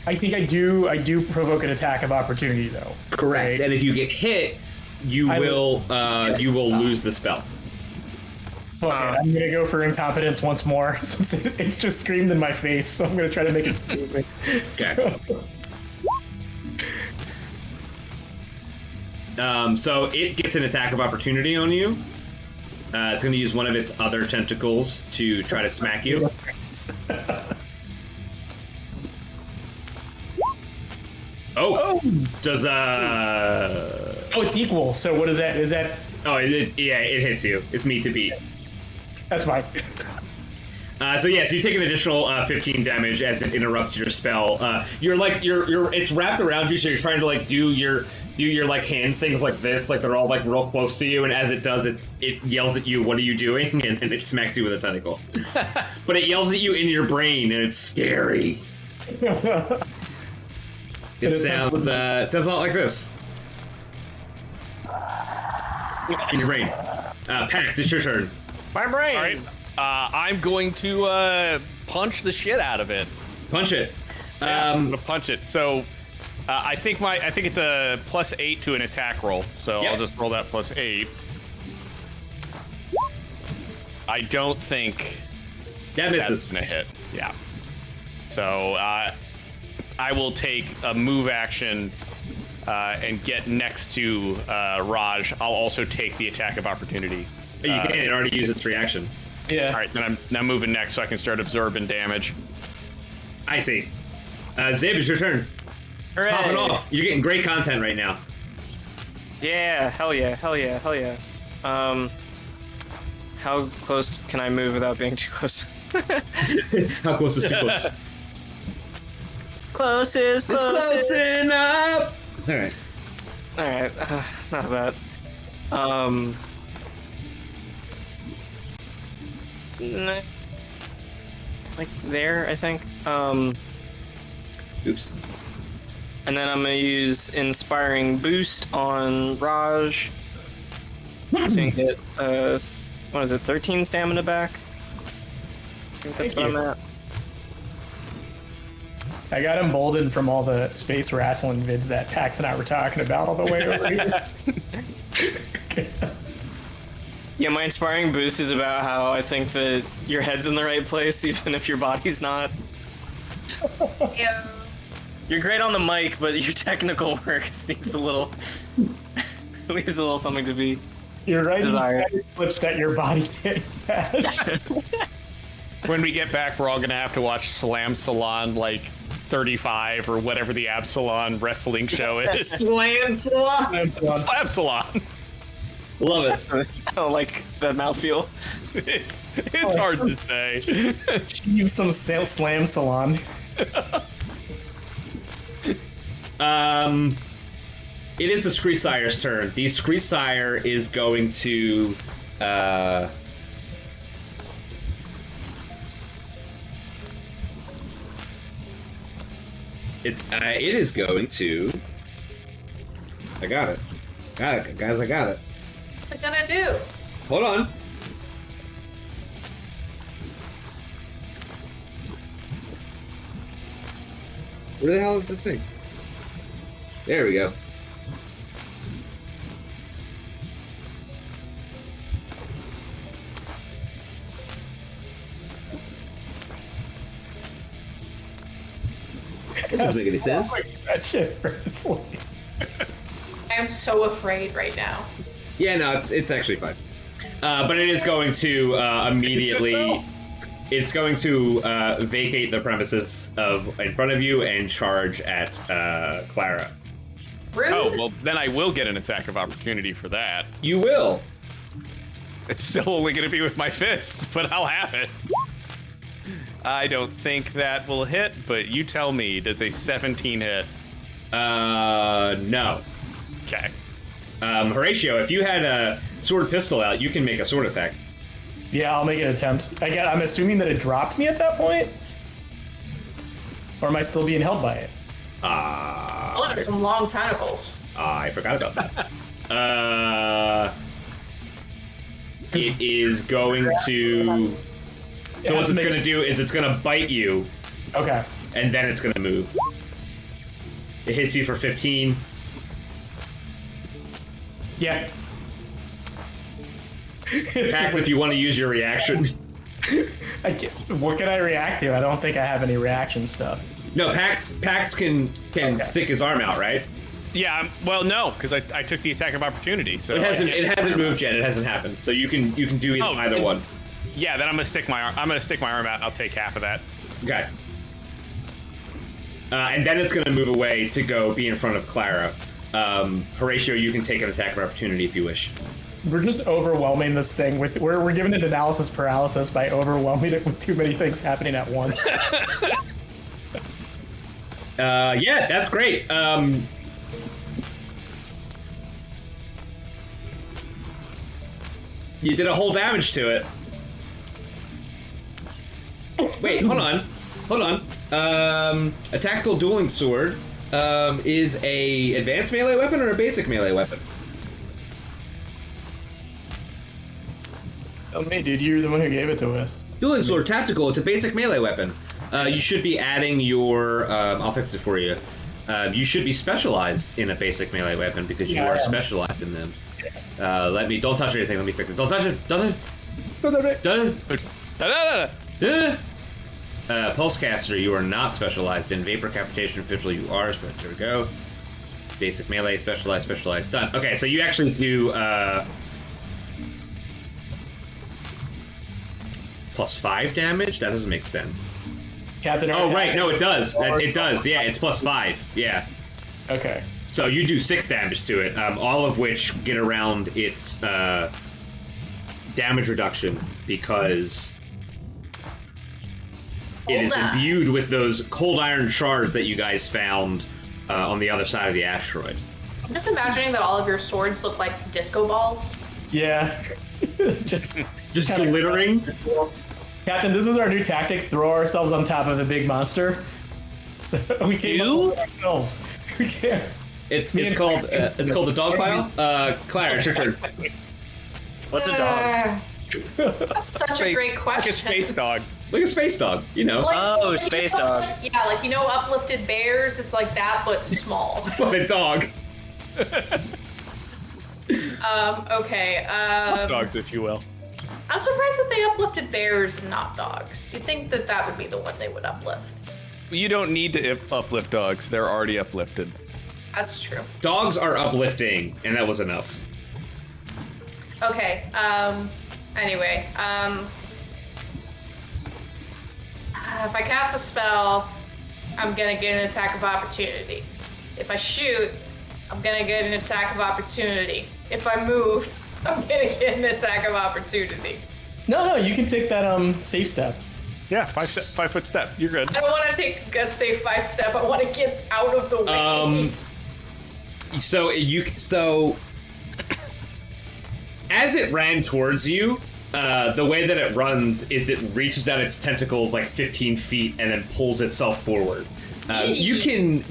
I think I do provoke an attack of opportunity, though. Correct. Right? And if you get hit, you will lose the spell. Fuck it, I'm gonna go for incompetence once more, since it's just screamed in my face, so I'm gonna try to make it stupid. Okay. So it gets an attack of opportunity on you. It's going to use one of its other tentacles to try to smack you. Oh! Does Oh, it's equal. So what is that? Is that? Oh, it hits you. It's meat to beat. That's fine. So you take an additional 15 damage as it interrupts your spell. It's wrapped around you, so you're trying to like do your like hand things like this, like they're all like real close to you, and as it does, it yells at you, "What are you doing?" and then it smacks you with a tentacle. But it yells at you in your brain, and it's scary. It sounds a lot like this. In your brain. Pax, it's your turn. My brain. All right. I'm going to punch the shit out of it. Punch it. I'm gonna punch it. So I think it's a +8 to an attack roll. So Yep. I'll just roll that +8. I don't think That that's misses. gonna hit. Yeah. So I will take a move action and get next to Raj. I'll also take the attack of opportunity. You can. It already used its reaction. Yeah. All right, then I'm now moving next, so I can start absorbing damage. I see. Zib, it's your turn. It's popping off. You're getting great content right now. Yeah, hell yeah, hell yeah, hell yeah. How close can I move without being too close? How close is too close? Closest, Close enough. All right. Alright, not that. Nah. Like there, I think. Oops. And then I'm gonna use Inspiring Boost on Raj. So you can get, what is it, 13 stamina back? I think that's Thank what you. I'm at. I got emboldened from all the space wrestling vids that Pax and I were talking about all the way over here. Yeah, my Inspiring Boost is about how I think that your head's in the right place, even if your body's not. Yeah. You're great on the mic, but your technical work needs a little... leaves a little something to be... You're right. Desire. Flips that your body didn't match. When we get back, we're all gonna have to watch Slam Salon like 35 or whatever the Absalon wrestling show is. Slam salon. Slam Salon. Love it. I don't like the mouthfeel. It's hard to say. She needs some slam salon. It is the Screech Sire's turn. The Screech Sire is going to it is going to. I got it. Got it, guys. I got it. What's it gonna do? Hold on. Where the hell is the thing? There we go. That doesn't make any sense. That shit hurts. I am so afraid right now. Yeah, no, it's actually fine. But it is going to immediately. It's going to vacate the premises in front of you and charge at Clara. Rude. Oh, well, then I will get an attack of opportunity for that. You will. It's still only going to be with my fists, but I'll have it. I don't think that will hit, but you tell me, does a 17 hit? No. Okay. Horatio, if you had a sword pistol out, you can make a sword attack. Yeah, I'll make an attempt. I'm assuming that it dropped me at that point? Or am I still being held by it? Oh, there's some long tentacles. I forgot about that. It is going to. So what it's going to do is it's going to bite you, Okay. and then it's going to move. It hits you for 15. Yeah. Pass if you want to use your reaction. What can I react to? I don't think I have any reaction stuff. No, Pax can stick his arm out, right? Yeah, well, no, because I took the attack of opportunity, so... It hasn't moved yet. It hasn't happened. So you can do either one. Yeah, then I'm gonna stick my arm out. And I'll take half of that. Okay. And then it's going to move away to go be in front of Clara. Horatio, you can take an attack of opportunity if you wish. We're just overwhelming this thing with we're giving it analysis paralysis by overwhelming it with too many things happening at once. Yeah, that's great. You did a whole damage to it. Wait, hold on. A tactical dueling sword is a advanced melee weapon or a basic melee weapon? Oh, me, dude, you're the one who gave it to us. Dueling sword tactical. It's a basic melee weapon. You should be adding your. I'll fix it for you. You should be specialized in a basic melee weapon because you are specialized in them. Don't touch anything. Let me fix it. Don't touch it. Don't touch it. Pulsecaster, you are not specialized in. Vapor Capitation Official, you are. There we go. Basic melee, specialized, done. Okay, so you actually do +5 damage? That doesn't make sense. Captain. Oh, right, no, it does. It does, yeah, it's +5, yeah. Okay. So you do 6 damage to it, all of which get around its damage reduction because it is imbued with those cold iron shards that you guys found on the other side of the asteroid. I'm just imagining that all of your swords look like disco balls. Yeah. just glittering. Captain, this is our new tactic: throw ourselves on top of the big monster. So we came up with it ourselves. We can't. It's called the dog pile. Claire, it's your turn. What's a dog? That's such a great question. Like a space dog. Like a space dog, you know. Like, space dog. Yeah, like uplifted bears. It's like that, but small. But a dog. Okay. Dogs, if you will. I'm surprised that they uplifted bears and not dogs. You'd think that that would be the one they would uplift. You don't need to uplift dogs. They're already uplifted. That's true. Dogs are uplifting, and that was enough. Okay. Anyway. If I cast a spell, I'm gonna get an attack of opportunity. If I shoot, I'm gonna get an attack of opportunity. If I move, I'm gonna get an attack of opportunity. No, you can take that safe step. Yeah, 5 foot step. You're good. I don't want to take a safe 5 step. I want to get out of the way. So as it ran towards you, the way that it runs is it reaches out its tentacles like 15 feet and then pulls itself forward. You can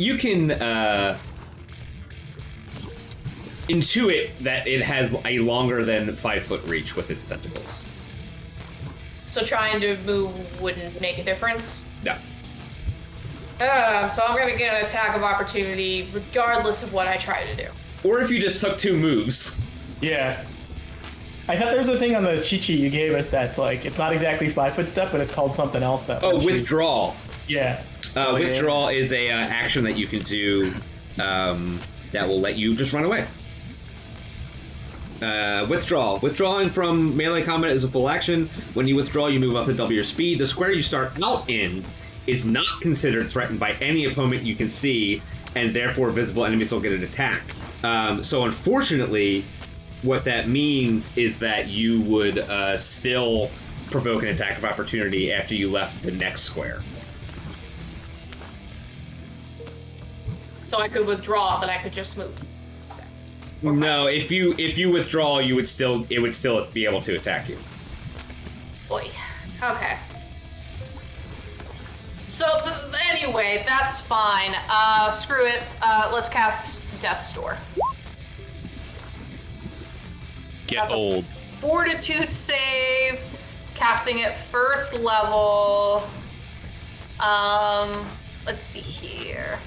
intuit that it has a longer than 5 foot reach with its tentacles. So trying to move wouldn't make a difference? No. So I'm gonna get an attack of opportunity regardless of what I try to do. Or if you just took 2 moves. Yeah. I thought there was a thing on the cheat sheet you gave us that's like, it's not exactly 5 foot step, but it's called something else. That Withdrawal. Yeah. Withdrawal is a action that you can do that will let you just run away. Withdrawal. Withdrawing from melee combat is a full action. When you withdraw, you move up to double your speed. The square you start out in is not considered threatened by any opponent you can see, and therefore visible enemies will get an attack. So unfortunately, what that means is that you would still provoke an attack of opportunity after you left the next square. So I could withdraw, but I could just move. No, if you withdraw, it would still be able to attack you. Boy. Okay. So anyway, that's fine. Screw it. Let's cast Death's Door. Get old. Fortitude save. Casting it first level. Let's see here.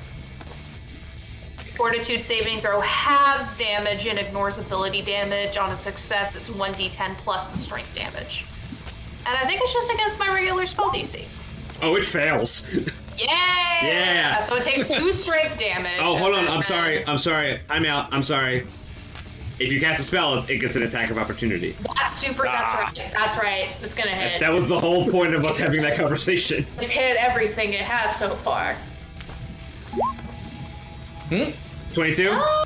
Fortitude saving throw halves damage and ignores ability damage. On a success, it's 1d10 plus the strength damage. And I think it's just against my regular spell DC. Oh, it fails. Yay! Yeah! So it takes 2 strength damage. Oh, hold on. I'm sorry. I'm out. I'm sorry. If you cast a spell, it gets an attack of opportunity. That's super. That's right. It's gonna hit. That was the whole point of us having that conversation. It's hit everything it has so far. 22? Oh.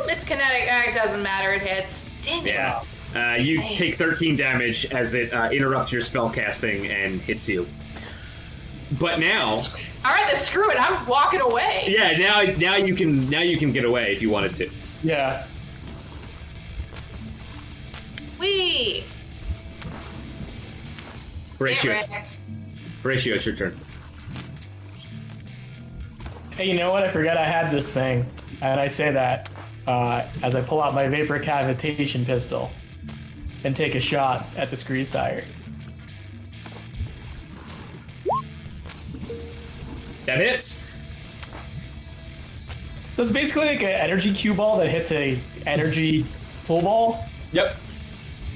It's kinetic. It doesn't matter. It hits. Dang it. Yeah. You take 13 damage as it interrupts your spell casting and hits you. But now, all right, then screw it. I'm walking away. yeah, now you can get away if you wanted to. Yeah. Wee. Horatio, Get wrecked. Horatio, it's your turn. Hey, you know what? I forgot I had this thing, and I say that as I pull out my vapor cavitation pistol and take a shot at the Scree Sire. That hits. So it's basically like an energy cue ball that hits a energy pool ball. Yep.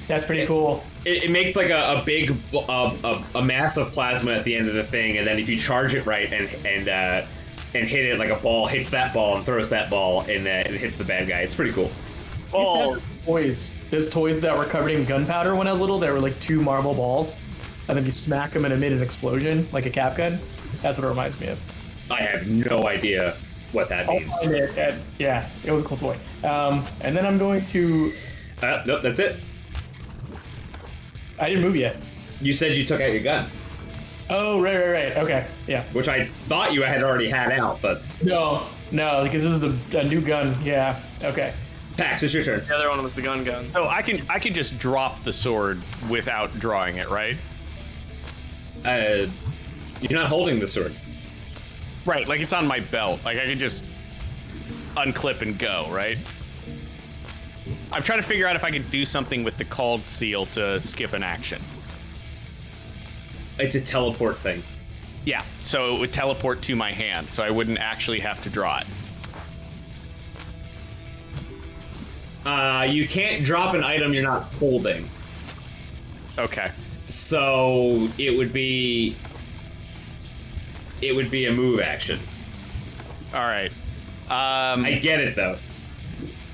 That's pretty cool. It makes like a big a mass of plasma at the end of the thing, and then if you charge it right and hit it like a ball hits that ball and throws that ball and it hits the bad guy. It's pretty cool. I used to have those toys. Those toys that were covered in gunpowder when I was little. They were like 2 marble balls, and then you smack them and it made an explosion like a cap gun. That's what it reminds me of. I have no idea what that means. Yeah, it was a cool toy. And then I'm going to. Nope, that's it. I didn't move yet. You said you took out your gun. Oh, right. Okay, yeah. Which I thought you had already had out, but... No, because this is a new gun. Yeah, okay. Pax, it's your turn. The other one was the gun. So I can just drop the sword without drawing it, right? You're not holding the sword. Right, like it's on my belt. Like I can just unclip and go, right? I'm trying to figure out if I can do something with the called seal to skip an action. It's a teleport thing. Yeah, so it would teleport to my hand, so I wouldn't actually have to draw it. You can't drop an item you're not holding. Okay. So it would be a move action. All right. I get it though.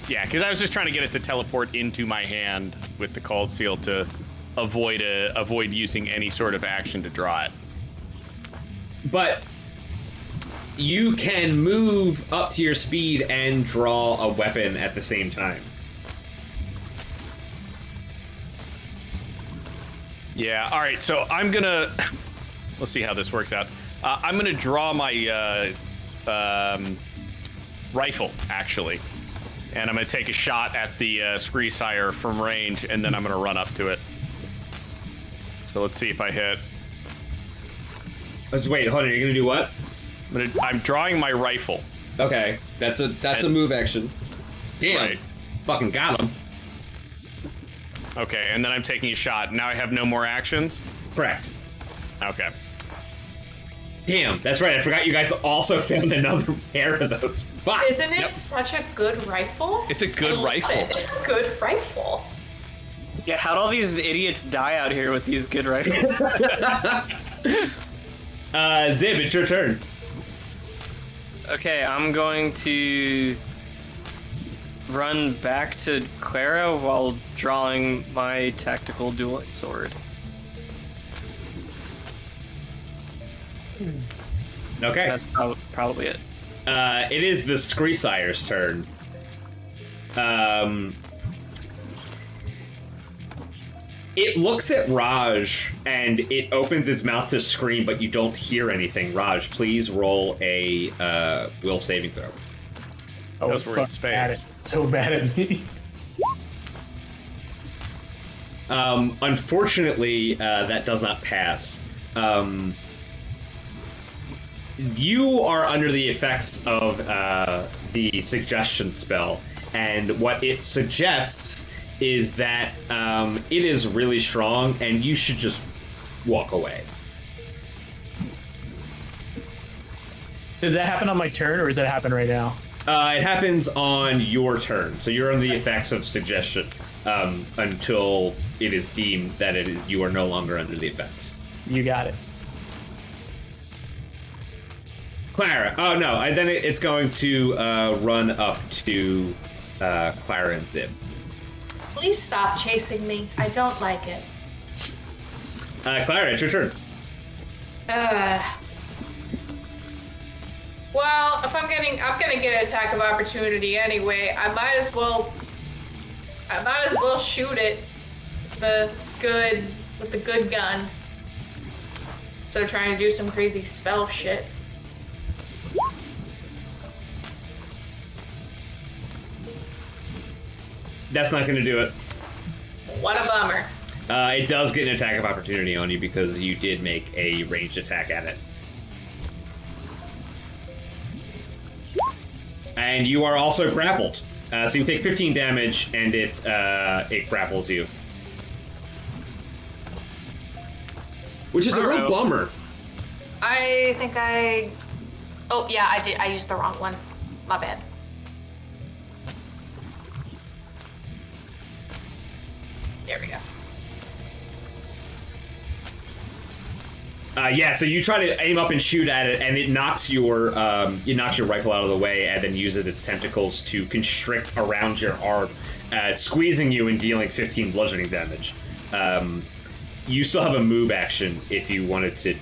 Yeah, because I was just trying to get it to teleport into my hand with the called seal to avoid using any sort of action to draw it. But you can move up to your speed and draw a weapon at the same time. Yeah, all right, so I'm gonna... We'll see how this works out. I'm gonna draw my rifle, actually. And I'm gonna take a shot at the Scree Sire from range, and then I'm gonna run up to it. So let's see if I hit. Wait, hold on, you're gonna do what? I'm drawing my rifle. Okay, that's a move action. Damn, Right. Fucking got him. Okay, and then I'm taking a shot. Now I have no more actions? Correct. Okay. Damn, that's right. I forgot you guys also found another pair of those. Fuck. Isn't it such a good rifle? It's a good I love rifle. it. It's a good rifle. Yeah, how'd all these idiots die out here with these good rifles? Zib, it's your turn. Okay, I'm going to run back to Clara while drawing my tactical dueling sword. Okay. That's probably it. It is the Scree Sire's turn. It looks at Raj and it opens its mouth to scream, but you don't hear anything. Raj, please roll a will saving throw. Oh, Those were in space. So bad at me. Unfortunately, that does not pass. You are under the effects of the suggestion spell, and what it suggests is that it is really strong, and you should just walk away. Did that happen on my turn, or does that happen right now? It happens on your turn, so you're under the effects of suggestion until it is deemed that you are no longer under the effects. You got it. Clara. Oh no, then it's going to run up to Clara and Zib. Please stop chasing me. I don't like it. Clara, it's your turn. Well, if I'm gonna get an attack of opportunity anyway. I might as well shoot it with the good gun. Instead of trying to do some crazy spell shit. That's not going to do it. What a bummer. It does get an attack of opportunity on you because you did make a ranged attack at it. And you are also grappled. So you take 15 damage, and it grapples you. Which is a real bummer. I think I... Oh, yeah, I did. I used the wrong one. My bad. There we go. So you try to aim up and shoot at it, and it knocks your rifle out of the way, and then uses its tentacles to constrict around your arm, squeezing you and dealing 15 bludgeoning damage. You still have a move action if you wanted to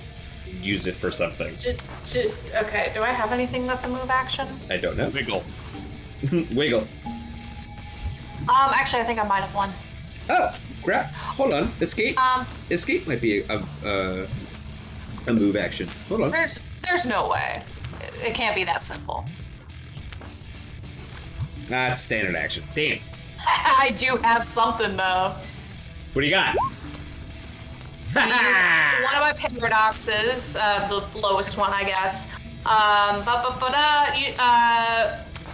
use it for something. Okay, do I have anything that's a move action? I don't know. Wiggle. Wiggle. Actually, I think I might have one. Oh, crap. Hold on. Escape. Escape might be a move action. Hold on. There's no way. It can't be that simple. It's standard action. Damn. I do have something, though. What do you got? One of my paradoxes, the lowest one, I guess.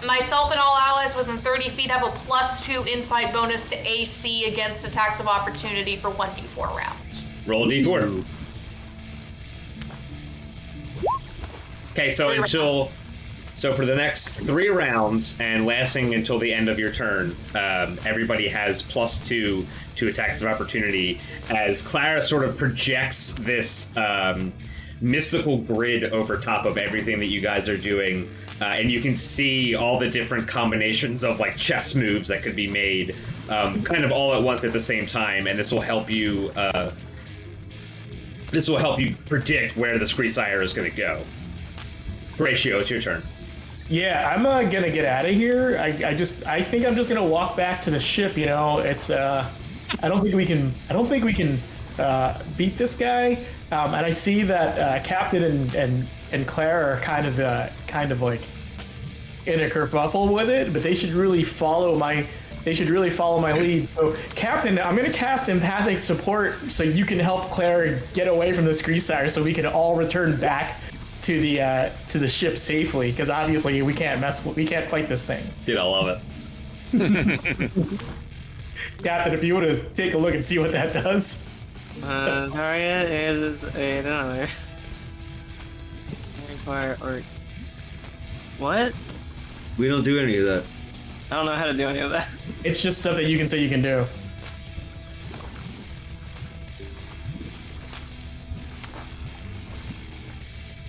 Myself and all allies within 30 feet have a +2 insight bonus to AC against attacks of opportunity for 1d4 rounds. Roll a d4. Okay, so for the next 3 rounds and lasting until the end of your turn, everybody has +2 to attacks of opportunity as Clara sort of projects this mystical grid over top of everything that you guys are doing, and you can see all the different combinations of like chess moves that could be made, kind of all at once at the same time, and this will help you. This will help you predict where the Screesire is going to go. Horatio, it's your turn. Yeah, I'm gonna get out of here. I think I'm just gonna walk back to the ship. You know, it's I don't think we can beat this guy. And I see that Captain and Claire are kind of like in a kerfuffle with it, but they should really follow my lead. So, Captain, I'm gonna cast empathic support so you can help Claire get away from the Screesire, so we can all return back to the ship safely. Because obviously we can't fight this thing. Dude, I love it. Captain, if you want to take a look and see what that does. Target is another. Or what? We don't do any of that. I don't know how to do any of that. It's just stuff that you can say you can do.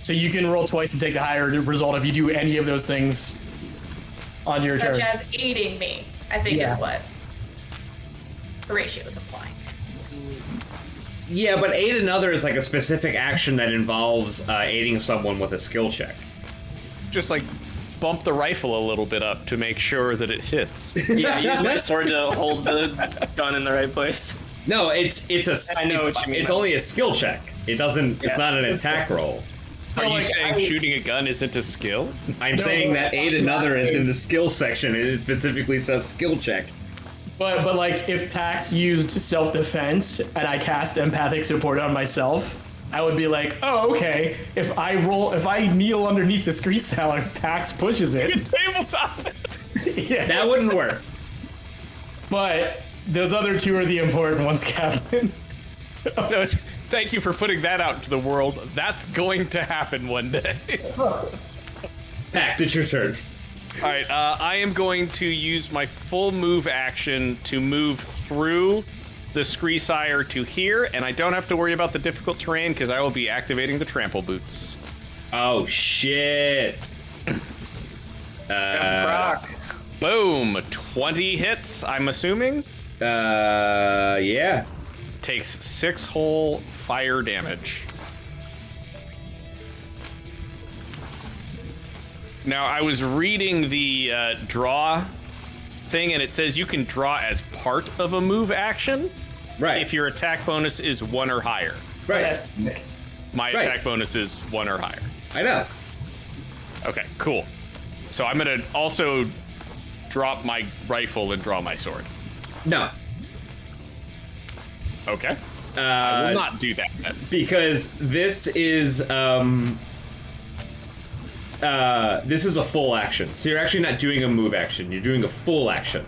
So you can roll twice and take the higher result if you do any of those things on your turn. Such as aiding me, I think is what Horatio is implying. Yeah, but aid another is like a specific action that involves aiding someone with a skill check. Just like bump the rifle a little bit up to make sure that it hits. Yeah, use my sword to hold the gun in the right place. No, it's I know what you mean. It's only a skill check. It doesn't. It's not an attack roll. Are you saying shooting a gun isn't a skill? I'm saying that aid another is in the skill section, and it specifically says skill check. But like, if Pax used self-defense and I cast empathic support on myself, I would be like, oh, okay. If I kneel underneath the Screesire, Pax pushes it. You can tabletop it. Yeah. That wouldn't work. But those other two are the important ones, Captain. So. No, thank you for putting that out into the world. That's going to happen one day. Pax, it's your turn. All right, I am going to use my full move action to move through the Screesire to here, and I don't have to worry about the difficult terrain because I will be activating the trample boots. Oh, shit. Brock. Boom. 20 hits, I'm assuming. Yeah. Takes 6 whole fire damage. Now, I was reading the draw thing, and it says you can draw as part of a move action. Right. If your attack bonus is 1 or higher. Right. My attack bonus is 1 or higher. I know. Okay, cool. So I'm going to also drop my rifle and draw my sword. No. Okay. I will not do that then. Because this is, this is a full action. So you're actually not doing a move action. You're doing a full action.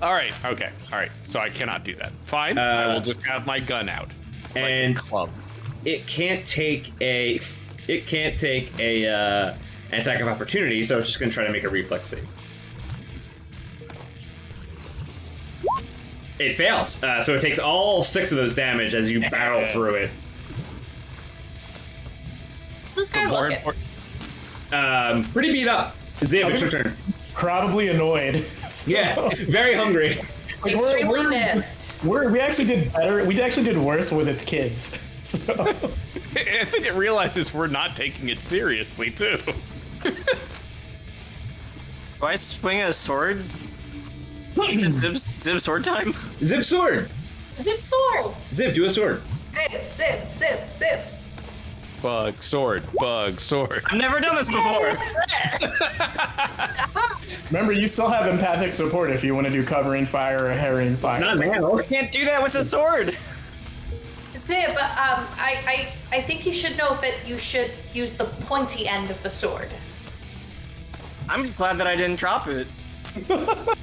All right. Okay. All right. So I cannot do that. Fine. I will just have my gun out. And like a club. It can't take a an attack of opportunity. So it's just going to try to make a reflex save. It fails. So it takes all 6 of those damage as you barrel through it. What's this guy looking? Pretty beat up. Zib, it's your turn. Probably annoyed. So, Yeah, very hungry. like, Extremely miffed. we actually did better. We actually did worse with its kids. So. I think it realizes we're not taking it seriously too. Do I swing a sword? Is it Zib sword time? Zip sword. Zip sword. Zip, do a sword. Zip, zip, zip, zip. Bug, sword, bug, sword. I've never done this before. Remember, you still have empathic support if you want to do covering fire or harrying fire. Not now. I can't do that with a sword. Zip, I think you should know that you should use the pointy end of the sword. I'm glad that I didn't drop it.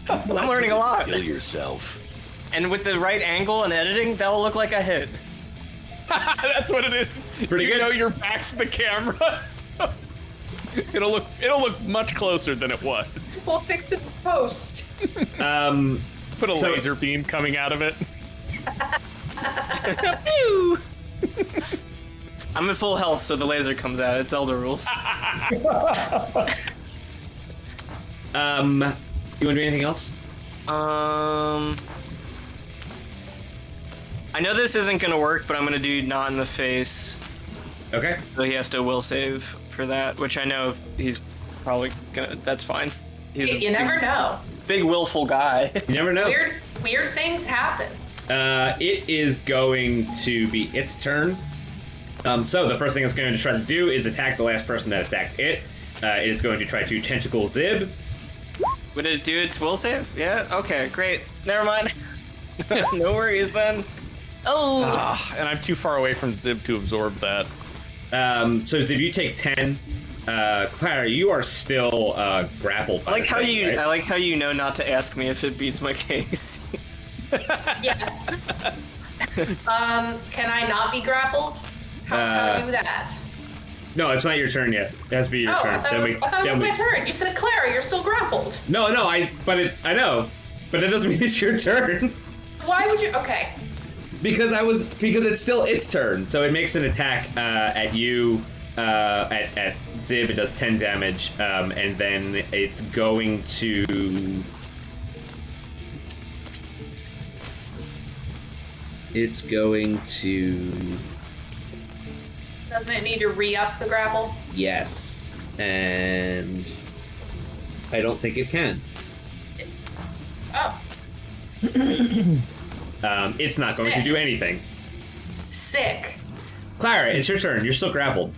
I'm learning a lot. Kill yourself. And with the right angle and editing, that will look like a hit. That's what it is. Pretty you good. know your back's to the camera. So it'll look much closer than it was. We'll fix it in post. Put a So- laser beam coming out of it. I'm at full health, so the laser comes out. It's Elder rules. You want to do anything else? I know this isn't gonna work, but I'm gonna do not in the face. Okay. So he has to will save for that, which I know he's probably gonna. That's fine. He's a You never know. big willful guy. You never know. Weird things happen. It is going to be its turn. So the first thing it's going to try to do is attack the last person that attacked it. It is going to try to tentacle Zib. Would it do its will save? Yeah? Okay, great. Never mind. No worries then. Oh! And I'm too far away from Zib to absorb that. So Zib, you take 10. Clara, you are still grappled. I like how you. Right? I like how you know not to ask me if it beats my case. Yes. Can I not be grappled? How do I do that? No, it's not your turn yet. It has to be your Oh, turn. I thought it was my turn. You said, Clara, you're still grappled. No, I know, but that doesn't mean it's your turn. Why would you? Okay. Because it's still its turn, so it makes an attack at you, at Zib. It does 10 damage, and then it's going to. It's going to. Doesn't it need to re-up the grapple? Yes, and I don't think it can. Oh, It's not going to do anything. sick. Clara, it's your turn. You're still grappled.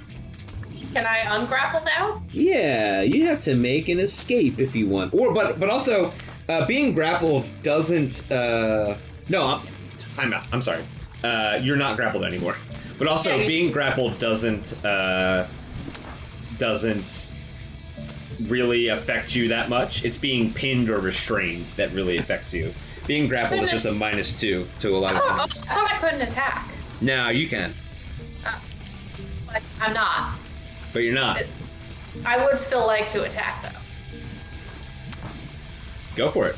Can I ungrapple now? Yeah, you have to make an escape if you want. But also, being grappled doesn't. Time out. I'm sorry. You're not grappled anymore. But also, Yeah, being grappled doesn't really affect you that much. It's being pinned or restrained that really affects you. Being grappled is just a -2 to a lot of things. I thought I couldn't attack. No, you can, But I'm not. but you're not. I would still like to attack, though. Go for it.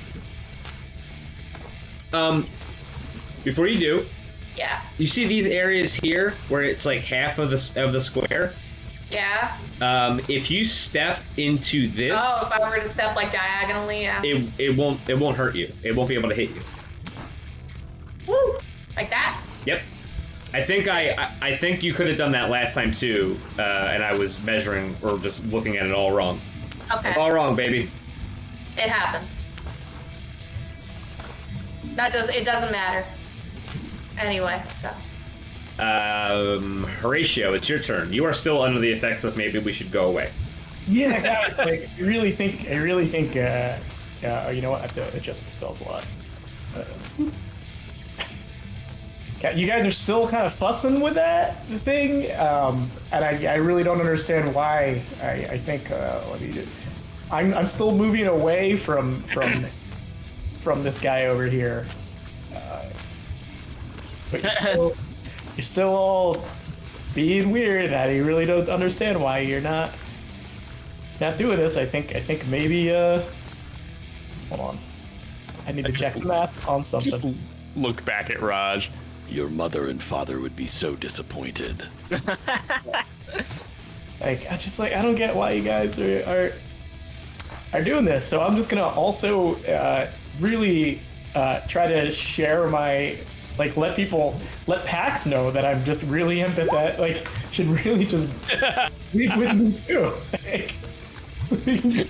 Before you do, Yeah. you see these areas here where it's like half of the square. Yeah. If you step into this, Oh, if I were to step like diagonally, yeah. it won't hurt you. It won't be able to hit you. Woo! Like that? Yep. I think you could have done that last time too, and I was measuring or just looking at it all wrong. Okay. It's all wrong, baby. It happens. It doesn't matter. Anyway, so. Horatio, it's your turn. You are still under the effects of maybe we should go away. Yeah, guys, like, I really think, you know what, I have to adjust my spells a lot. you guys are still kind of fussing with that thing, and I really don't understand why. I think what do you do? I'm still moving away from this guy over here, but you're still all being weird. I really don't understand why you're not doing this. I think maybe hold on. I need to check the math on something. Just look back at Raj. Your mother and father would be so disappointed. I don't get why you guys are doing this. So I'm just gonna also really try to share my let Pax know that I'm just really empathetic. Like, should really just leave with me too. So we can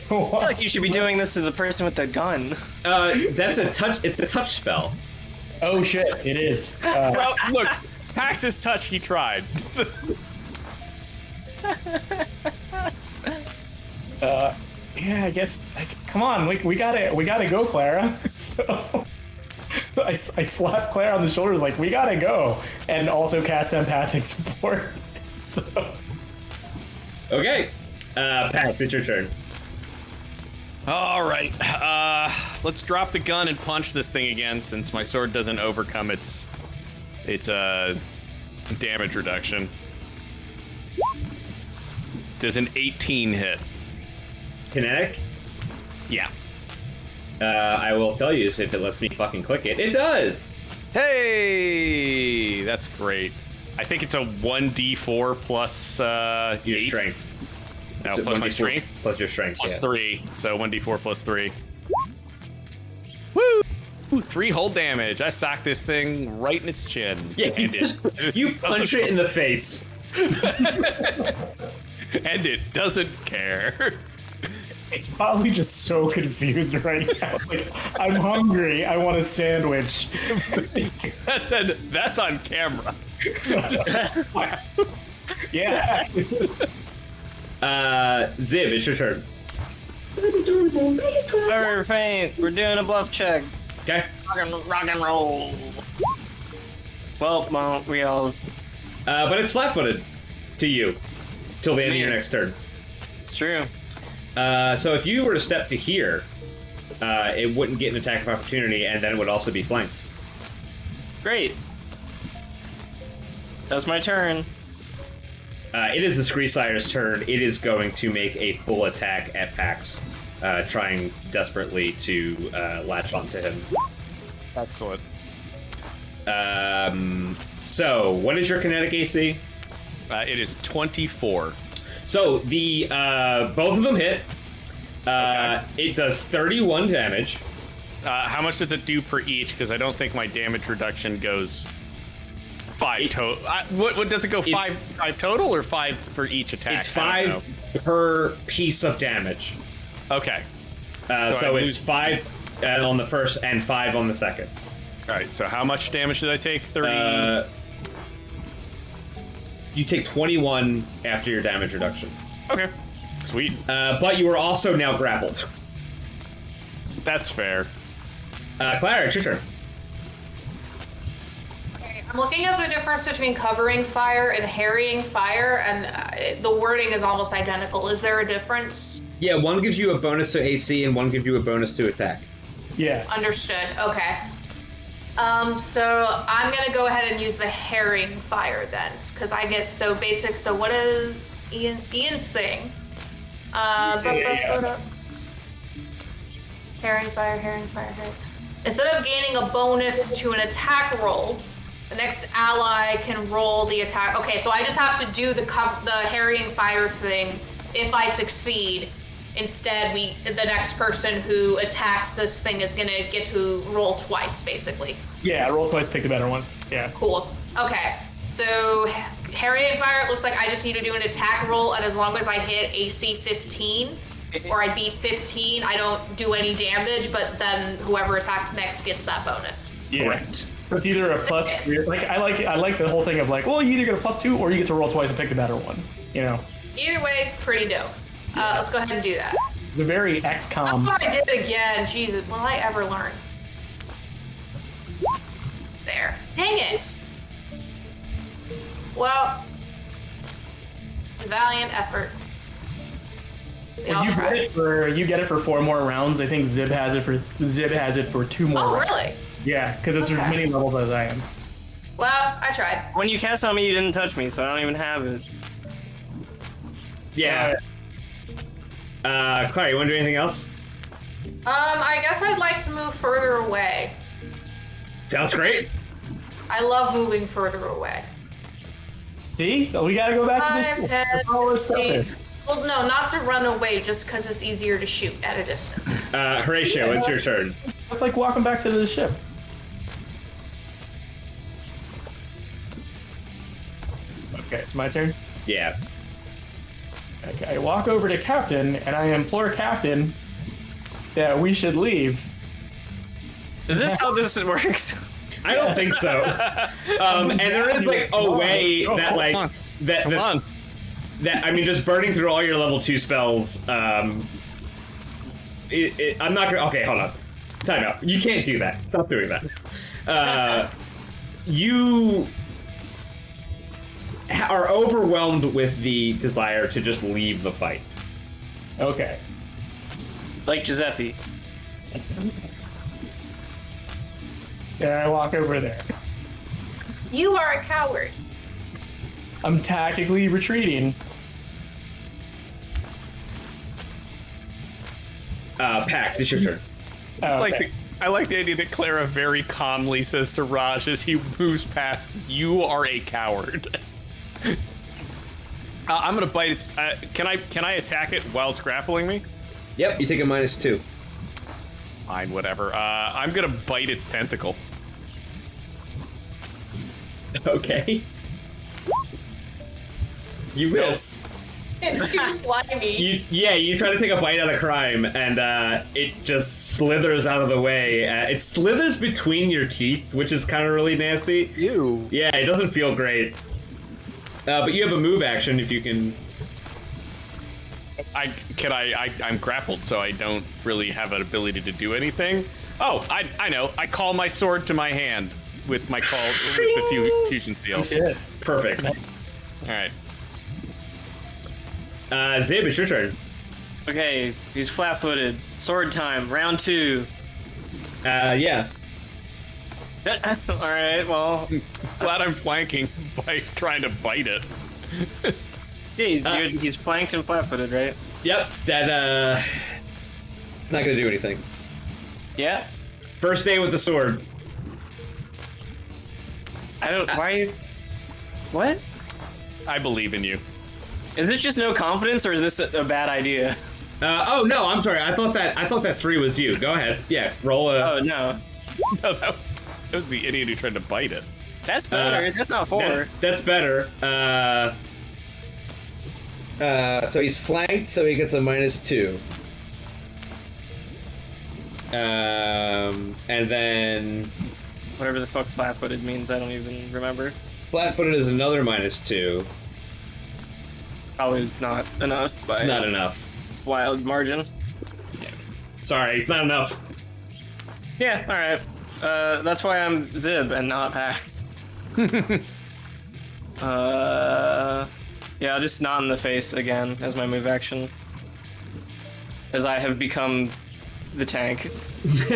go on. I feel like you should be doing this to the person with the gun. That's a touch. It's a touch spell. Oh shit! It is. Well, look, Pax's touch. He tried. Yeah, I guess. Come on, we gotta go, Clara. So I slap Clara on the shoulders, like, we gotta go, and also cast empathic support. So. Okay, Pax, it's your turn. All right, let's drop the gun and punch this thing again, since my sword doesn't overcome its damage reduction. Does an 18 hit? Kinetic? Yeah. I will tell you if it lets me fucking click it. It does! Hey, that's great. I think it's a 1d4 plus Your 8. strength. No, So plus my 1d4 strength. Plus your strength, Plus yeah. 3, so 1d4 plus 3. Woo! Ooh, 3 whole damage. I sock this thing right in its chin. Yeah, you punch it in the face. And it doesn't care. It's probably just so confused right now. Like, I'm hungry. I want a sandwich. That's on camera. Yeah. Ziv, it's your turn. Very faint. We're doing a bluff check. Okay. Rock and roll. Well, we all. But it's flat-footed to you till the end of your next turn. It's true. So if you were to step to here, it wouldn't get an attack of opportunity, and then it would also be flanked. Great. That's my turn. It is the Screesire's turn. It is going to make a full attack at Pax, trying desperately to latch onto him. Excellent. So, what is your kinetic AC? It is 24. So, the both of them hit. Okay. It does 31 damage. How much does it do per each? Because I don't think my damage reduction goes 5 total. What does it go? Five total or 5 for each attack? It's 5 per piece of damage. Okay. So it's 5 on the first and 5 on the second. All right. So how much damage did I take? 30. You take 21 after your damage reduction. Okay. Sweet. But you are also now grappled. That's fair. Clara, it's your turn. Okay, I'm looking at the difference between covering fire and harrying fire, and the wording is almost identical. Is there a difference? Yeah, one gives you a bonus to AC and one gives you a bonus to attack. Yeah. Understood. Okay. So I'm gonna go ahead and use the harrying fire then, because I get so basic. So what is Ian's thing? Harrying fire. Instead of gaining a bonus to an attack roll, the next ally can roll the attack. Okay, so I just have to do the harrying fire thing. If I succeed, instead the next person who attacks this thing is gonna get to roll twice, basically. Yeah, roll twice, pick the better one. Yeah. Cool. Okay. So harrying fire, it looks like I just need to do an attack roll, and as long as I hit AC 15 or I beat 15, I don't do any damage, but then whoever attacks next gets that bonus. Yeah. Correct. It's either a plus. Like I like the whole thing of like, well, you either get a +2 or you get to roll twice and pick the better one. You know. Either way, pretty dope. Let's go ahead and do that. The very That's XCOM. what I did again. Jesus, will I ever learn? there. Dang it. Well, it's a valiant effort. Well, you get it for 4 more rounds. I think Zib has it for 2 more. Oh, rounds. really? Yeah, because it's as many levels as I am. Well, I tried. When you cast on me, you didn't touch me, so I don't even have it. Yeah. Claire, you want to do anything else? I guess I'd like to move further away. Sounds great. I love moving further away. See? We gotta go back to 5, this. 10, All our stuff 15. in. Well, no, not to run away, just because it's easier to shoot at a distance. Horatio, it's your turn. It's like walking back to the ship. Okay, it's my turn. Yeah. Okay, I walk over to Captain and I implore Captain that we should leave. Is this how this works? I don't think so. And there is like a way that like Come on. that I mean, just burning through all your level 2 spells. I'm not gonna. Okay, hold on. Time out. You can't do that. Stop doing that. You are overwhelmed with the desire to just leave the fight. Okay. Like Giuseppe. And I walk over there. You are a coward. I'm tactically retreating. Pax, it's your turn. Oh, Like I like the idea that Clara very calmly says to Raj as he moves past, "You are a coward." I'm gonna bite its. Can I attack it while it's grappling me? Yep, you take a -2. Fine, whatever. I'm gonna bite its tentacle. Okay. You miss. It's too slimy. You try to take a bite out of crime, and it just slithers out of the way. It slithers between your teeth, which is kind of really nasty. Ew. Yeah, it doesn't feel great. But you have a move action if you can. I'm grappled, so I don't really have an ability to do anything. Oh, I know. I call my sword to my hand with my with the fusion seal. shit. Perfect. All right. Zib, it's your turn. Okay, he's flat-footed. Sword time, round 2. Yeah. Alright, well... Glad I'm flanking by trying to bite it. Yeah, he's planked and flat-footed, right? Yep. That it's not gonna do anything. Yeah? First day with the sword. I don't... Why... What? I believe in you. Is it just no confidence, or is this a bad idea? Oh no, I'm sorry. I thought that 3 was you. Go ahead. Yeah, roll a. Oh, no. No, that was the idiot who tried to bite it. That's better. That's not 4. That's better. So he's flanked, so he gets a -2. And then Whatever the fuck flat-footed means, I don't even remember. flat-footed is another -2. Probably not enough. It's not enough. Wild margin. Sorry, it's not enough. Yeah, alright. That's why I'm Zib and not Pax. Yeah, I'll just nod in the face again as my move action. As I have become the tank. The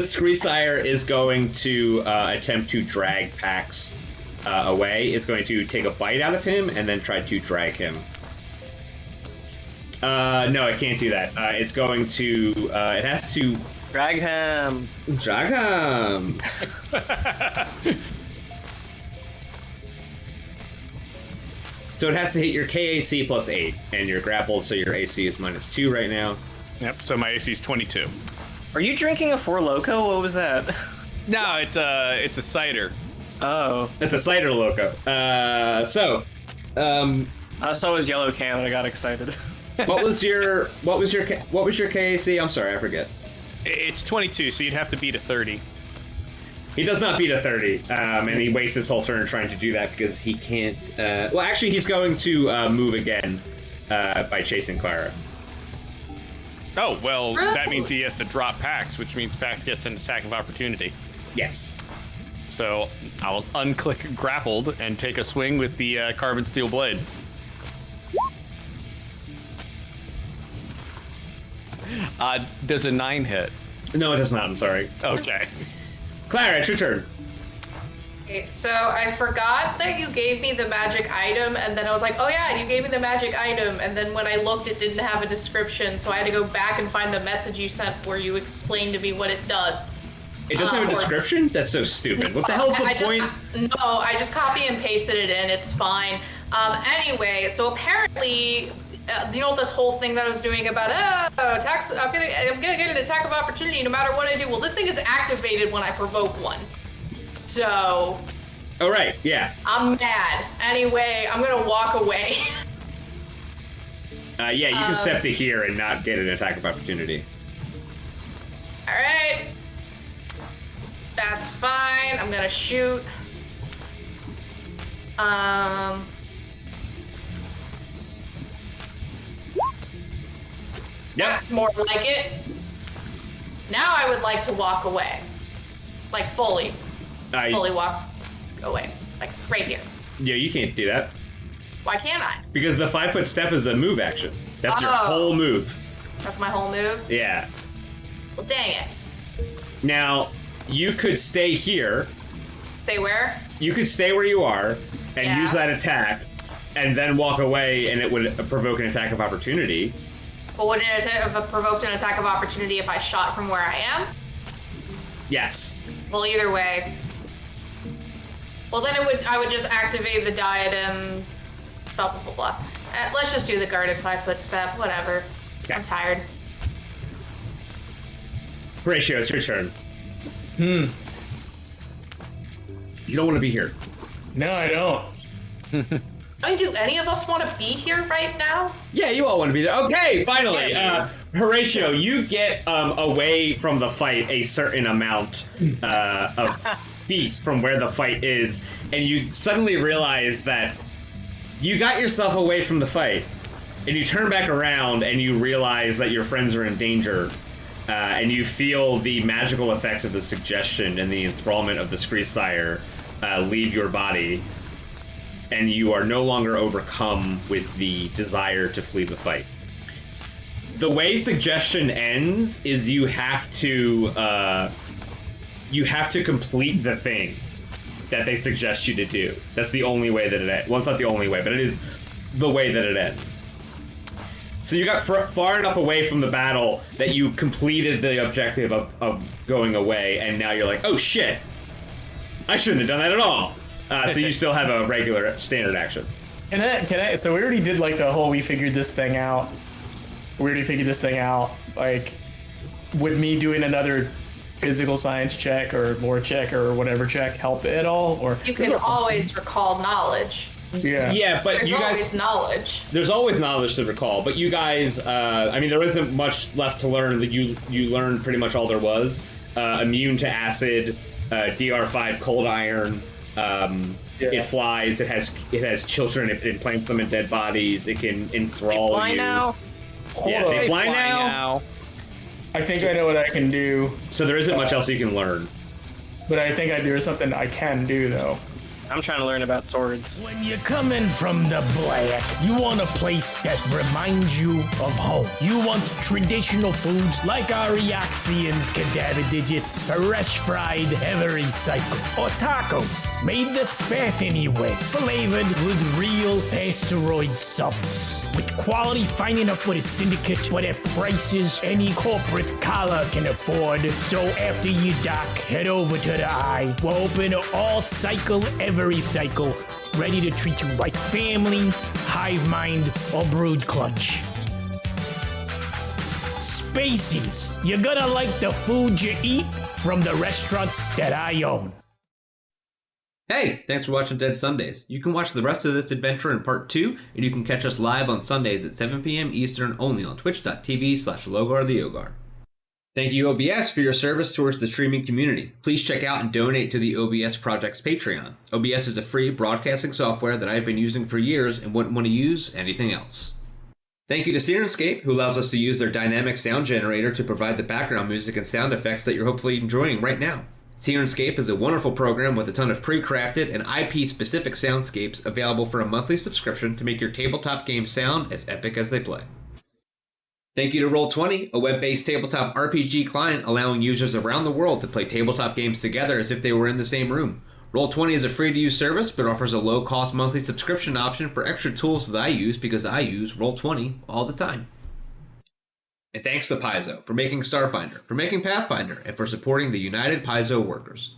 Screesire is going to attempt to drag Pax away. It's going to take a bite out of him and then try to drag him. No, it can't do that. It's going to. It has to Drag him. drag him. So it has to hit your KAC plus 8, and you're grappled, so your AC is -2 right now. Yep. So my AC is 22. Are you drinking a Four Loko? What was that? No, it's a cider. Oh. It's a cider loco. I saw his yellow can and I got excited. what was your KAC? I'm sorry, I forget. It's 22, so you'd have to beat a 30. He does not beat a 30, and he wastes his whole turn trying to do that because he can't. Well, actually, he's going to move again by chasing Clara. Oh, well, that means he has to drop Pax, which means Pax gets an attack of opportunity. Yes. So I'll unclick grappled and take a swing with the carbon steel blade. Does a 9 hit? No, it does not. I'm sorry. Okay. Clara, it's your turn. Okay, so I forgot that you gave me the magic item, and then I was like, oh yeah, you gave me the magic item, and then when I looked, it didn't have a description, so I had to go back and find the message you sent where you explained to me what it does. It doesn't have a description? That's so stupid. What the hell's the point? I just copy and pasted it in. It's fine. Anyway, so apparently, you know this whole thing that I was doing about attacks. I'm gonna get an attack of opportunity no matter what I do. Well, this thing is activated when I provoke one. So. Oh right, yeah. I'm mad. Anyway, I'm gonna walk away. Yeah, you can step to here and not get an attack of opportunity. All right. That's fine. I'm gonna shoot. That's more like it. Now I would like to walk away. Like fully walk away. Like right here. Yeah, you can't do that. Why can't I? Because the 5-foot step is a move action. That's your whole move. That's my whole move? Yeah. Well, dang it. Now, you could stay here. Stay where? You could stay where you are and use that attack and then walk away and it would provoke an attack of opportunity. But would it have provoked an attack of opportunity if I shot from where I am? Yes. Well, either way. Well, then I would just activate the diadem, blah, blah, blah, blah. Let's just do the guarded 5-foot step, whatever. Okay. I'm tired. Horatio, it's your turn. You don't want to be here. No, I don't. I mean, do any of us want to be here right now? Yeah, you all want to be there. Okay, finally. Horatio, you get away from the fight a certain amount of feet from where the fight is, and you suddenly realize that you got yourself away from the fight, and you turn back around and you realize that your friends are in danger, and you feel the magical effects of the suggestion and the enthrallment of the Screesire leave your body, and you are no longer overcome with the desire to flee the fight. The way suggestion ends is you have to complete the thing that they suggest you to do. That's the only way that it ends. Well, it's not the only way, but it is the way that it ends. So you got far enough away from the battle that you completed the objective of going away, and now you're like, oh shit, I shouldn't have done that at all. So you still have a regular standard action. Can I? So we already did like the whole we figured this thing out. Like, would me doing another physical science check or lore check or whatever check help at all? Or you can always recall knowledge. Yeah, but there's you guys, always knowledge. There's always knowledge to recall, but you guys, I mean, there isn't much left to learn. That you learned pretty much all there was. Immune to acid, DR5 cold iron. It flies. It has children. It implants them in dead bodies. It can enthrall fly you. Now? They fly now. I think I know what I can do. So there isn't much else you can learn. But I think there is something I can do though. I'm trying to learn about swords. When you're coming from the black, you want a place that reminds you of home. You want traditional foods like our Eoxians cadaver digits, fresh fried every cycle, or tacos made the Spaffini way, flavored with real asteroid subs. With quality fine enough for the syndicate, but at prices any corporate collar can afford. So after you dock, head over to the Eye. We're open all cycle every cycle, ready to treat you like family, hive mind, or brood clutch. Spacies, you're gonna like the food you eat from the restaurant that I own. Hey, thanks for watching Dead Sundays. You can watch the rest of this adventure in part 2, and you can catch us live on Sundays at 7 p.m. Eastern only on twitch.tv/LogarTheOgar. Thank you, OBS, for your service towards the streaming community. Please check out and donate to the OBS Project's Patreon. OBS is a free broadcasting software that I've been using for years and wouldn't want to use anything else. Thank you to Sirenscape, who allows us to use their dynamic sound generator to provide the background music and sound effects that you're hopefully enjoying right now. Syrinscape is a wonderful program with a ton of pre-crafted and IP-specific soundscapes available for a monthly subscription to make your tabletop games sound as epic as they play. Thank you to Roll20, a web-based tabletop RPG client allowing users around the world to play tabletop games together as if they were in the same room. Roll20 is a free-to-use service, but offers a low-cost monthly subscription option for extra tools that I use because I use Roll20 all the time. And thanks to Paizo for making Starfinder, for making Pathfinder, and for supporting the United Paizo workers.